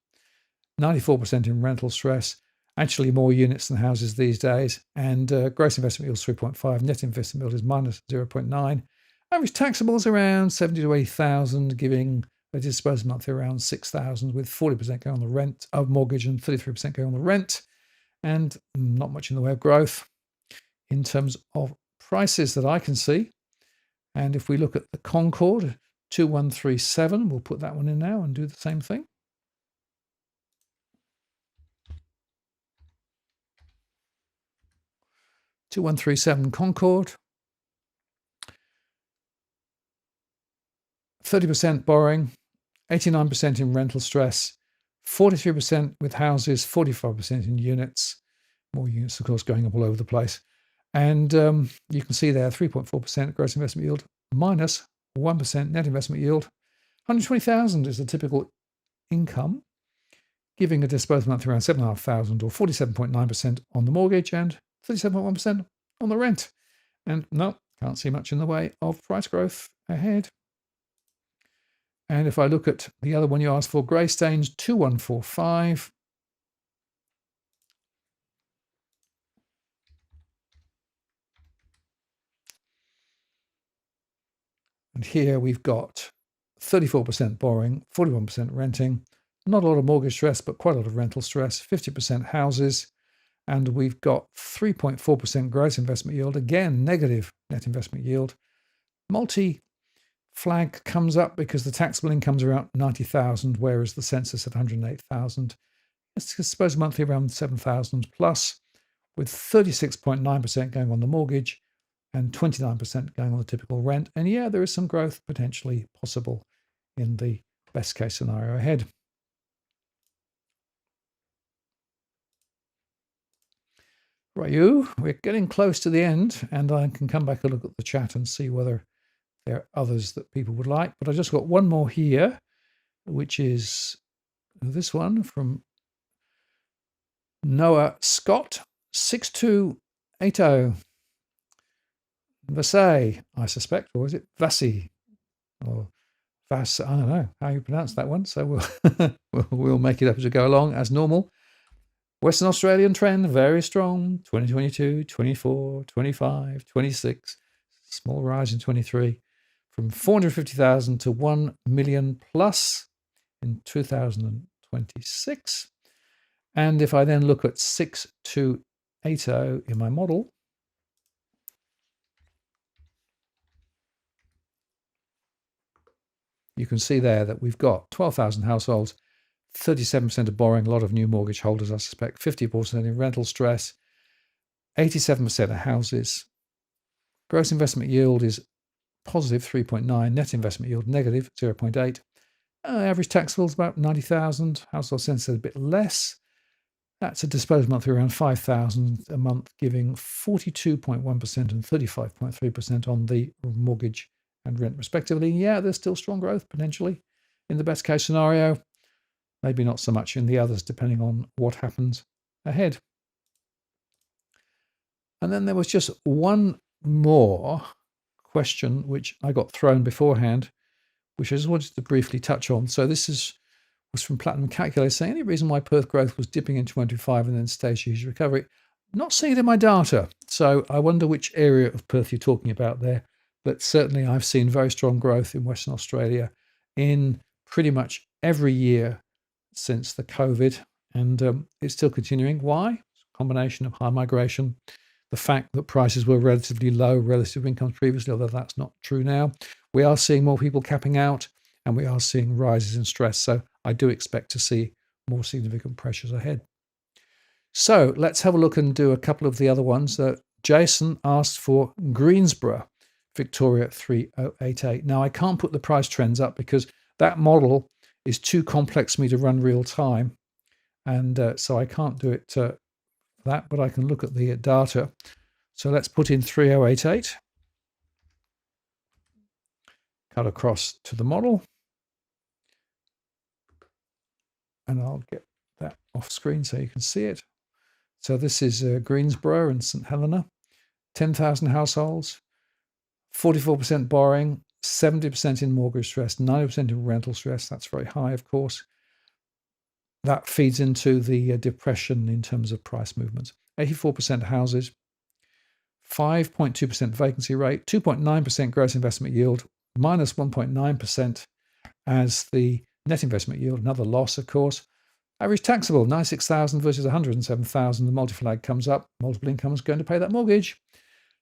94% in rental stress, actually more units than houses these days, and gross investment yield is 3.5, net investment yield is minus 0.9. Average taxable is around 70 to 80,000, giving a disposal monthly around 6,000, with 40% going on the rent of mortgage and 33% going on the rent, and not much in the way of growth in terms of prices that I can see. And if we look at the Concord 2137, we'll put that one in now and do the same thing. (2137) Concord, 30% borrowing, 89% in rental stress, 43% with houses, 45% in units. More units, of course, going up all over the place. And you can see there 3.4% gross investment yield, minus 1% net investment yield. 120,000 is the typical income, giving a disposal month around 7,500, or 47.9% on the mortgage and 37.1% on the rent. And no, can't see much in the way of price growth ahead. And if I look at the other one you asked for, Greystanes 2145. And here we've got 34% borrowing, 41% renting, not a lot of mortgage stress, but quite a lot of rental stress, 50% houses, and we've got 3.4% gross investment yield, again, negative net investment yield. Multi-flag comes up because the taxable income's around 90,000, whereas the census at 108,000. It's, I suppose, monthly around 7,000 plus, with 36.9% going on the mortgage and 29% going on the typical rent. And yeah, there is some growth potentially possible in the best case scenario ahead. Right, we're getting close to the end, and I can come back and look at the chat and see whether there are others that people would like. But I just got one more here, which is this one from Noah Scott, 6280. Vasey, I suspect, or is it Vasey? Or Vas, I don't know how you pronounce that one. So we'll make it up as we go along, as normal. Western Australian trend, very strong, 2022, 24, 25, 26, small rise in 23, from 450,000 to 1 million plus in 2026. And if I then look at 6280 in my model, you can see there that we've got 12,000 households, 37% of borrowing, a lot of new mortgage holders, I suspect, 50% in rental stress, 87% of houses. Gross investment yield is positive 3.9, net investment yield negative 0.8. Average taxable is about 90,000, household census a bit less. That's a disposal monthly around 5,000 a month, giving 42.1% and 35.3% on the mortgage and rent respectively. Yeah, there's still strong growth potentially in the best case scenario. Maybe not so much in the others, depending on what happens ahead. And then there was just one more question which I got thrown beforehand, which I just wanted to briefly touch on. So this was from Platinum Calculator, saying any reason why Perth growth was dipping in 25 and then staged huge recovery. Not seeing it in my data, so I wonder which area of Perth you're talking about there. But certainly I've seen very strong growth in Western Australia in pretty much every year since the COVID, and it's still continuing. Why? It's a combination of high migration, the fact that prices were relatively low relative to incomes previously, although that's not true now. We are seeing more people capping out, and we are seeing rises in stress. So I do expect to see more significant pressures ahead. So let's have a look and do a couple of the other ones. Jason asked for Greensborough, Victoria 3088. Now I can't put the price trends up because that model is too complex for me to run real time. And so I can't do it that, but I can look at the data. So let's put in 3088. Cut across to the model. and I'll get that off screen so you can see it. So this is Greensboro and St. Helena, 10,000 households, 44% borrowing, 70% in mortgage stress, 90% in rental stress. That's very high, of course. That feeds into the depression in terms of price movements. 84% houses, 5.2% vacancy rate, 2.9% gross investment yield, minus 1.9% as the net investment yield, another loss, of course. Average taxable, 96,000 versus 107,000. The multi-flag comes up. Multiple income is going to pay that mortgage.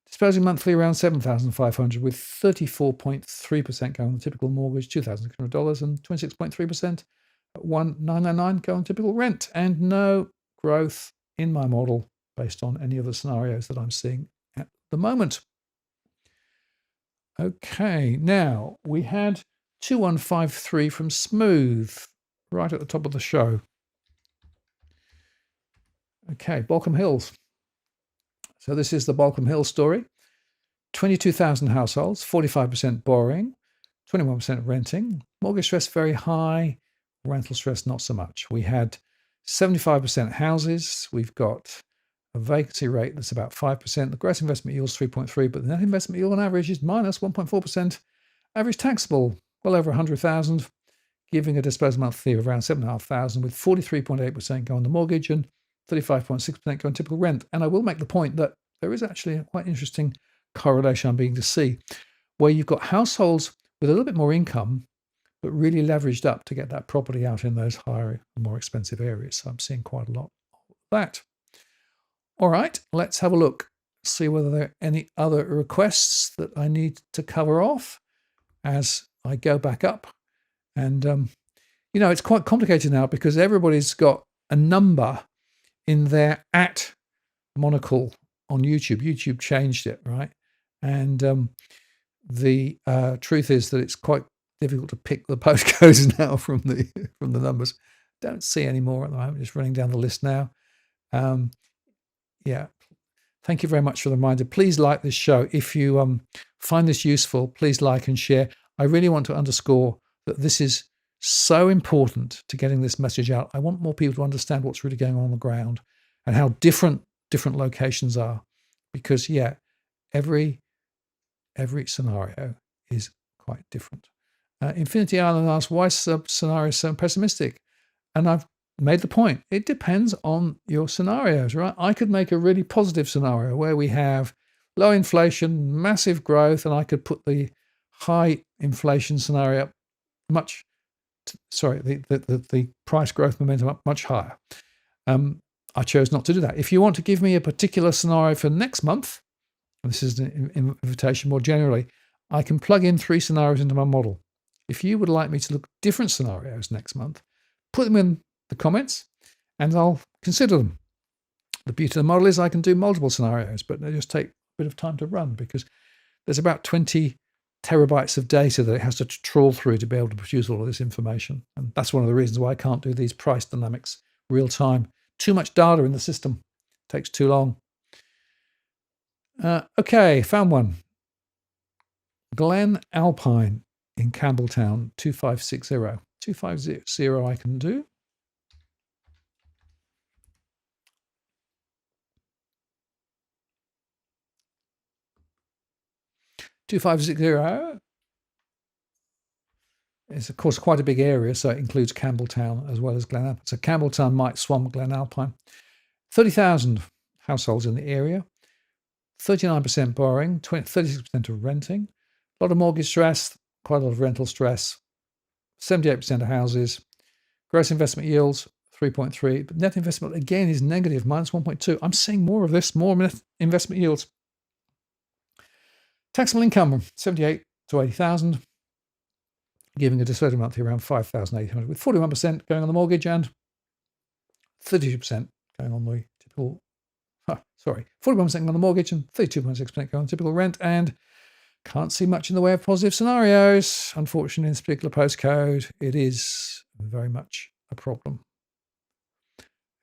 Disposing monthly around 7,500 with 34.3% going on the typical mortgage, $2,600, and 26.3% at 1,999 going on typical rent. And no growth in my model based on any of the scenarios that I'm seeing at the moment. Okay, now we had 2153 from Smooth right at the top of the show. Okay, Balcombe Hills. So this is the Balcombe Hills story. 22,000 households, 45% borrowing, 21% renting. Mortgage stress very high, rental stress not so much. We had 75% houses. We've got a vacancy rate that's about 5%. The gross investment yield is 3.3, but the net investment yield on average is minus 1.4%. Average taxable, well over 100,000, giving a disposal monthly of around 7,500 with 43.8% go on the mortgage and 35.6% go on typical rent. And I will make the point that there is actually a quite interesting correlation I'm beginning to see, where you've got households with a little bit more income, but really leveraged up to get that property out in those higher, more expensive areas. So I'm seeing quite a lot of that. All right, let's have a look, see whether there are any other requests that I need to cover off as I go back up. And, you know, it's quite complicated now because everybody's got a number in their at monocle on YouTube. YouTube changed it, right? And the truth is that it's quite difficult to pick the postcodes now from the numbers. Don't see any more at the moment. Just running down the list now. Yeah. Thank you very much for the reminder. Please like this show. If you find this useful, please like and share. I really want to underscore that this is so important to getting this message out. I want more people to understand what's really going on the ground and how different locations are. Because, yeah, every scenario is quite different. Infinity Island asks, why is the scenario so pessimistic? And I've made the point. It depends on your scenarios, right? I could make a really positive scenario where we have low inflation, massive growth, and I could put the high inflation scenario the price growth momentum up much higher. I chose not to do that. If you want to give me a particular scenario for next month, and this is an invitation more generally, I can plug in 3 scenarios into my model. If you would like me to look at different scenarios next month, put them in the comments and I'll consider them. The beauty of the model is I can do multiple scenarios, but they just take a bit of time to run because there's about 20 terabytes of data that it has to trawl through to be able to produce all of this information. And that's one of the reasons why I can't do these price dynamics real time. Too much data in the system. Takes too long. Okay, found one. Glen Alpine in Campbelltown, 2560. 2560 I can do. It's, of course, quite a big area, so it includes Campbelltown as well as Glen Alpine. So Campbelltown might swamp Glen Alpine. 30,000 households in the area, 39% borrowing, 36% of renting, a lot of mortgage stress, quite a lot of rental stress, 78% of houses, gross investment yields 3.3, but net investment again is negative, minus 1.2. I'm seeing more of this, more net investment yields. Taxable income 78 to 80,000, giving a disposable monthly around 5,800, with 41% going on the mortgage and 32% going on the typical. 41% on the mortgage and 32.6% going on typical rent, and can't see much in the way of positive scenarios. Unfortunately, in this particular postcode, it is very much a problem.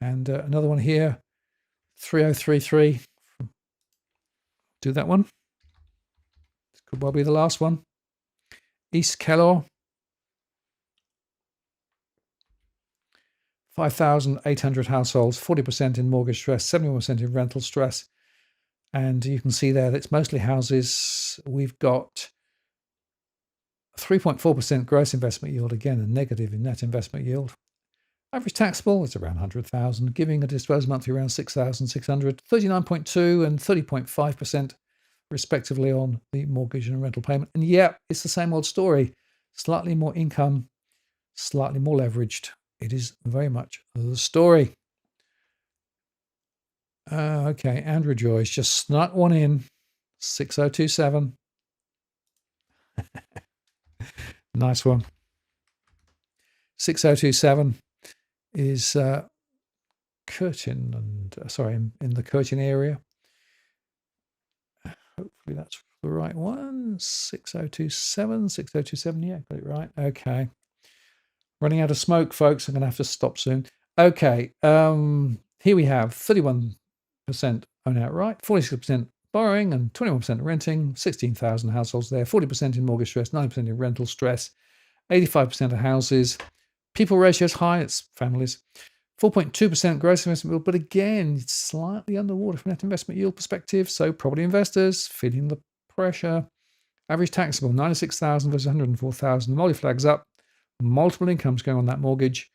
And another one here, 3033. Do that one. This could well be the last one. East Kellor. 5,800 households, 40% in mortgage stress, 71% in rental stress. And you can see there that it's mostly houses. We've got 3.4% gross investment yield, again, a negative in net investment yield. Average taxable is around 100,000, giving a disposal monthly around 6,600, 39.2 and 30.5% respectively on the mortgage and rental payment. And yeah, it's the same old story. Slightly more income, slightly more leveraged. It is very much the story. Okay, Andrew Joyce just snuck one in. 6027. Nice one. 6027 is Curtin and sorry, in the Curtin area. Hopefully that's the right one. 6027, 6027. Yeah, got it right. Okay. Running out of smoke, folks. I'm going to have to stop soon. Okay. Here we have 31% own outright, 46% borrowing, and 21% renting. 16,000 households there. 40% in mortgage stress, 9% in rental stress. 85% of houses. People ratios high. It's families. 4.2% gross investment yield, but again, it's slightly underwater from net investment yield perspective. So property investors feeling the pressure. Average taxable 96,000 versus 104,000. Molly flags up. Multiple incomes going on that mortgage,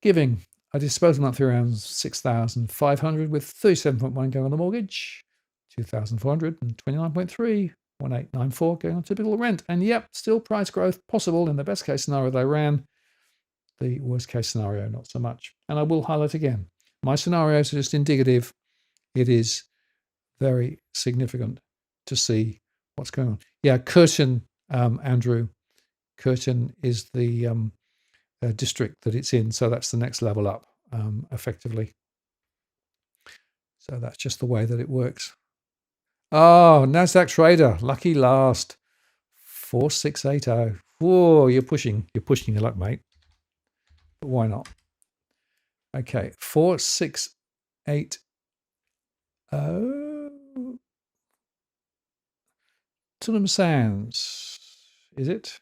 giving a disposal monthly around 6,500 with 37.1 going on the mortgage, 2,400 and 29.3, 1,894 going on typical rent. And yep, still price growth possible in the best case scenario they ran. The worst case scenario, not so much. And I will highlight again, my scenarios are just indicative. It is very significant to see what's going on. Yeah, Curtin, Andrew. Curtin is the district that it's in, so that's the next level up, effectively. So that's just the way that it works. Oh, NASDAQ trader, lucky last, 4680. Whoa, you're pushing your luck, mate. But why not? Okay, 4680. Tulum Sands, is it?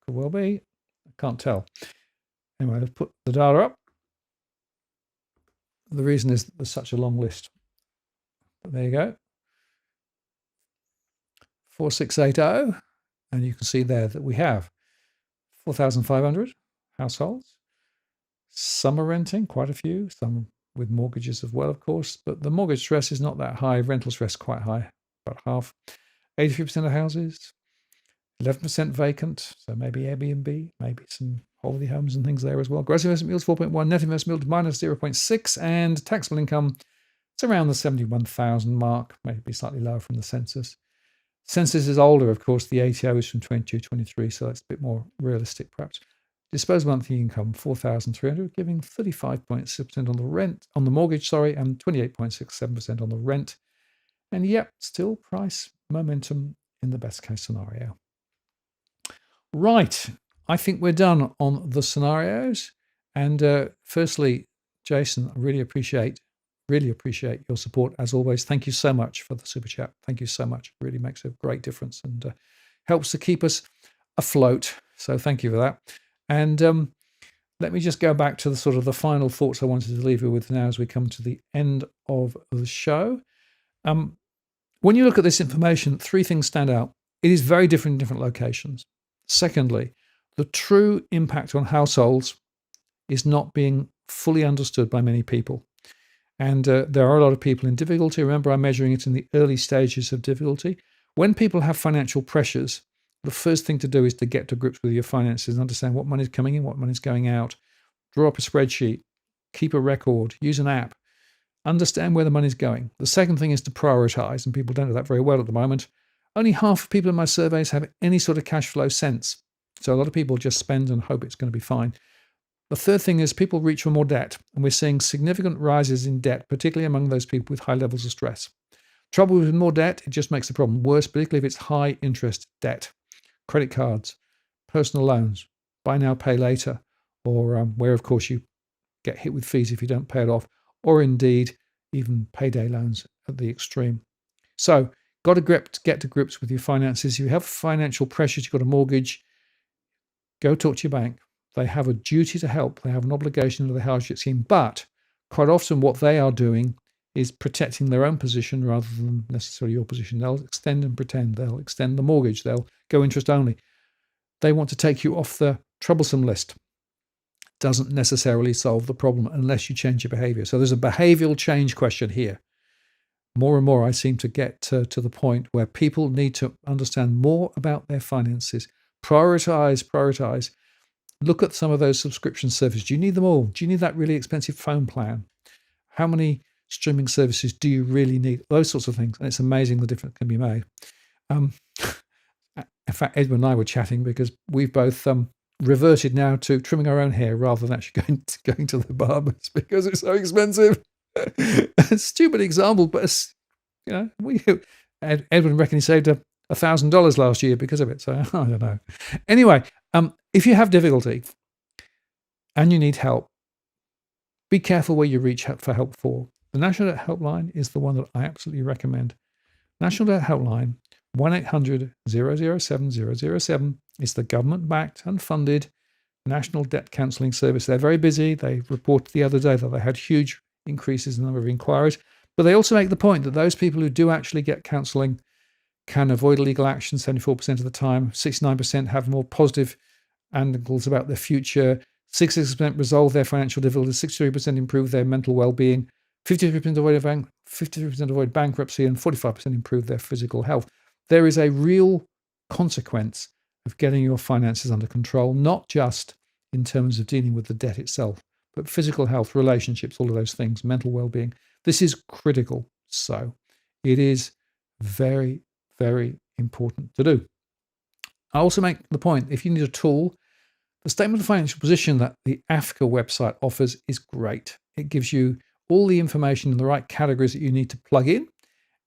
Could well be. I can't tell. Anyway, I've put the data up. The reason is there's such a long list. But there you go. 4680. And you can see there that we have 4,500 households. Some are renting, quite a few. Some with mortgages as well, of course. But the mortgage stress is not that high. Rental stress quite high, about half. 83% of houses. 11% vacant, so maybe Airbnb, maybe some holiday homes and things there as well. Gross investment yield 4.1, net investment yield minus 0.6, and taxable income, it's around the 71,000 mark, maybe slightly lower from the census. Census is older, of course. The ATO is from 22-23, so that's a bit more realistic, perhaps. Disposable monthly income 4,300, giving 35.6% on the rent, on the mortgage, sorry, and 28.67% on the rent. And yep, still price momentum in the best case scenario. Right, I think we're done on the scenarios. And firstly, Jason, I really appreciate your support as always. Thank you so much for the super chat. Thank you so much. It really makes a great difference and helps to keep us afloat. So thank you for that. And let me just go back to the sort of the final thoughts I wanted to leave you with now as we come to the end of the show. When you look at this information, three things stand out. It is very different in different locations. Secondly, the true impact on households is not being fully understood by many people. And there are a lot of people in difficulty. Remember, I'm measuring it in the early stages of difficulty. When people have financial pressures, the first thing to do is to get to grips with your finances and understand what money is coming in, what money is going out. Draw up a spreadsheet, keep a record, use an app, understand where the money is going. The second thing is to prioritize, and people don't do that very well at the moment. Only half of people in my surveys have any sort of cash flow sense. So a lot of people just spend and hope it's going to be fine. The third thing is people reach for more debt, and we're seeing significant rises in debt, particularly among those people with high levels of stress. Trouble with more debt, it just makes the problem worse, particularly if it's high interest debt. Credit cards, personal loans, buy now, pay later, or where, of course, you get hit with fees if you don't pay it off, or indeed even payday loans at the extreme. So, got to get to grips with your finances. If you have financial pressures, you've got a mortgage, go talk to your bank. They have a duty to help. They have an obligation under the hardship scheme. But quite often what they are doing is protecting their own position rather than necessarily your position. They'll extend and pretend. They'll extend the mortgage. They'll go interest only. They want to take you off the troublesome list. Doesn't necessarily solve the problem unless you change your behavior. So there's a behavioral change question here. More and more I seem to get to the point where people need to understand more about their finances. Prioritize. Look at some of those subscription services. Do you need them all? Do you need that really expensive phone plan? How many streaming services do you really need? Those sorts of things. And it's amazing the difference can be made. In fact, Edward and I were chatting because we've both reverted now to trimming our own hair rather than actually going to the barbers because it's so expensive. Stupid example, but Edwin reckon he saved $1,000 last year because of it. So I don't know. Anyway, if you have difficulty and you need help, be careful where you reach for help for. The National Debt Helpline is the one that I absolutely recommend. National Debt Helpline, 1-800-007-007 is the government-backed and funded National Debt Counselling Service. They're very busy. They reported the other day that they had huge increases in the number of inquiries. But they also make the point that those people who do actually get counselling can avoid legal action 74% of the time. 69% have more positive angles about their future. 66% resolve their financial difficulties. 63% improve their mental well-being. 53% avoid bankruptcy, and 45% improve their physical health. There is a real consequence of getting your finances under control, not just in terms of dealing with the debt itself, but physical health, relationships, all of those things, mental well-being. This is critical. So it is very, very important to do. I also make the point, if you need a tool, the Statement of Financial Position that the AFCA website offers is great. It gives you all the information in the right categories that you need to plug in,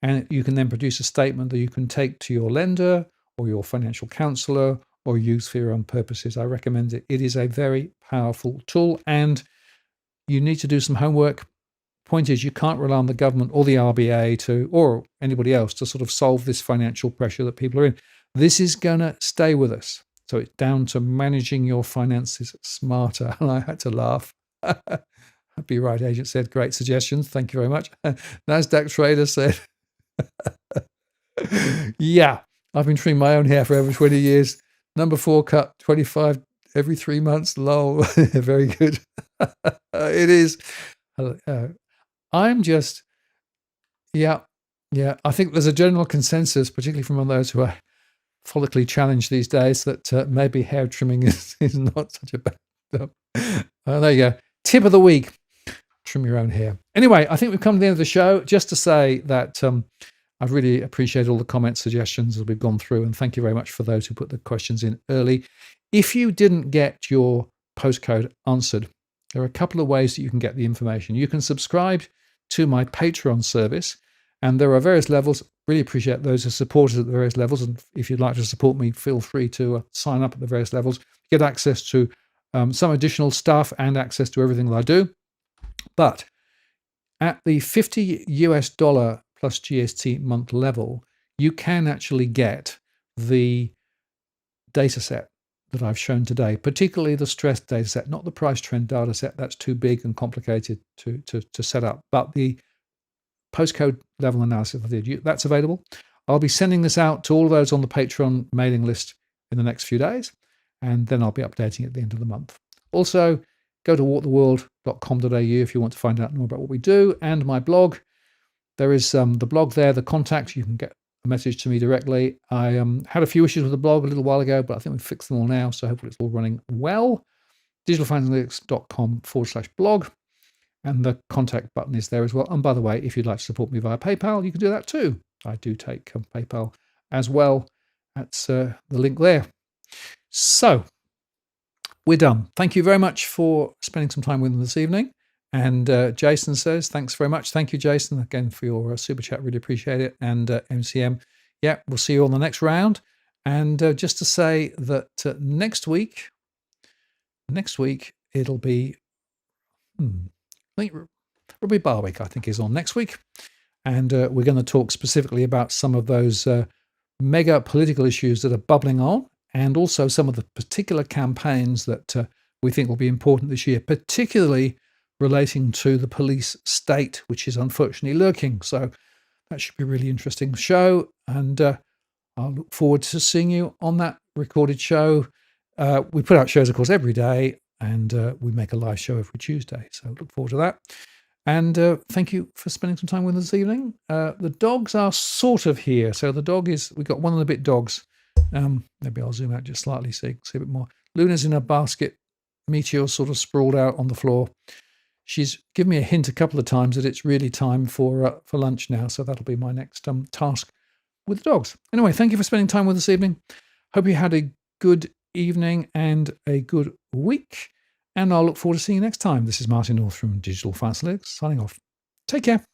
and you can then produce a statement that you can take to your lender or your financial counselor or use for your own purposes. I recommend it. It is a very powerful tool, and you need to do some homework. Point is, you can't rely on the government or the RBA or anybody else to sort of solve this financial pressure that people are in. This is going to stay with us. So it's down to managing your finances smarter. And I had to laugh. Happy Right Agent said, great suggestions. Thank you very much. NASDAQ Trader said, yeah, I've been trimming my own hair for over 20 years. Number 4 cut, 25 every 3 months. Lol. Very good. It is. I'm just, yeah. I think there's a general consensus, particularly from those who are follically challenged these days, that maybe hair trimming is not such a bad job. There you go. Tip of the week. Trim your own hair. Anyway, I think we've come to the end of the show. Just to say that I've really appreciated all the comments, suggestions as we've gone through, and thank you very much for those who put the questions in early. If you didn't get your postcode answered, there are a couple of ways that you can get the information. You can subscribe to my Patreon service, and there are various levels. Really appreciate those who support us at the various levels, and if you'd like to support me, feel free to sign up at the various levels. Get access to some additional stuff and access to everything that I do. But at the $50 plus GST month level, you can actually get the data set that I've shown today, particularly the stress data set, not the price trend data set. That's too big and complicated to set up, but the postcode level analysis I did, that's available. I'll be sending this out to all of those on the Patreon mailing list in the next few days, and then I'll be updating at the end of the month. Also, go to walktheworld.com.au if you want to find out more about what we do, and my blog. There is the blog there, the contact. You can get a message to me directly. I had a few issues with the blog a little while ago, but I think we've fixed them all now, so hopefully it's all running well. digitalfinancialytics.com/blog, and the contact button is there as well. And by the way, if you'd like to support me via PayPal, you can do that too. I do take PayPal as well. That's the link there. So we're done. Thank you very much for spending some time with me this evening. And Jason says, thanks very much. Thank you, Jason, again for your super chat. Really appreciate it. And MCM, yeah, we'll see you on the next round. And just to say that next week, it'll be, I think Ruby Barwick, I think, is on next week. And we're going to talk specifically about some of those mega political issues that are bubbling on, and also some of the particular campaigns that we think will be important this year, particularly relating to the police state, which is unfortunately lurking. So that should be a really interesting show, and I'll look forward to seeing you on that recorded show. We put out shows, of course, every day, and we make a live show every Tuesday. So look forward to that. And thank you for spending some time with us this evening. The dogs are sort of here. So the dog is, we've got one of the bit dogs. Maybe I'll zoom out just slightly so you can see a bit more. Luna's in a basket. Meteor's sort of sprawled out on the floor. She's given me a hint a couple of times that it's really time for lunch now. So that'll be my next task with the dogs. Anyway, thank you for spending time with us this evening. Hope you had a good evening and a good week. And I'll look forward to seeing you next time. This is Martin North from Digital Finance Analytics signing off. Take care.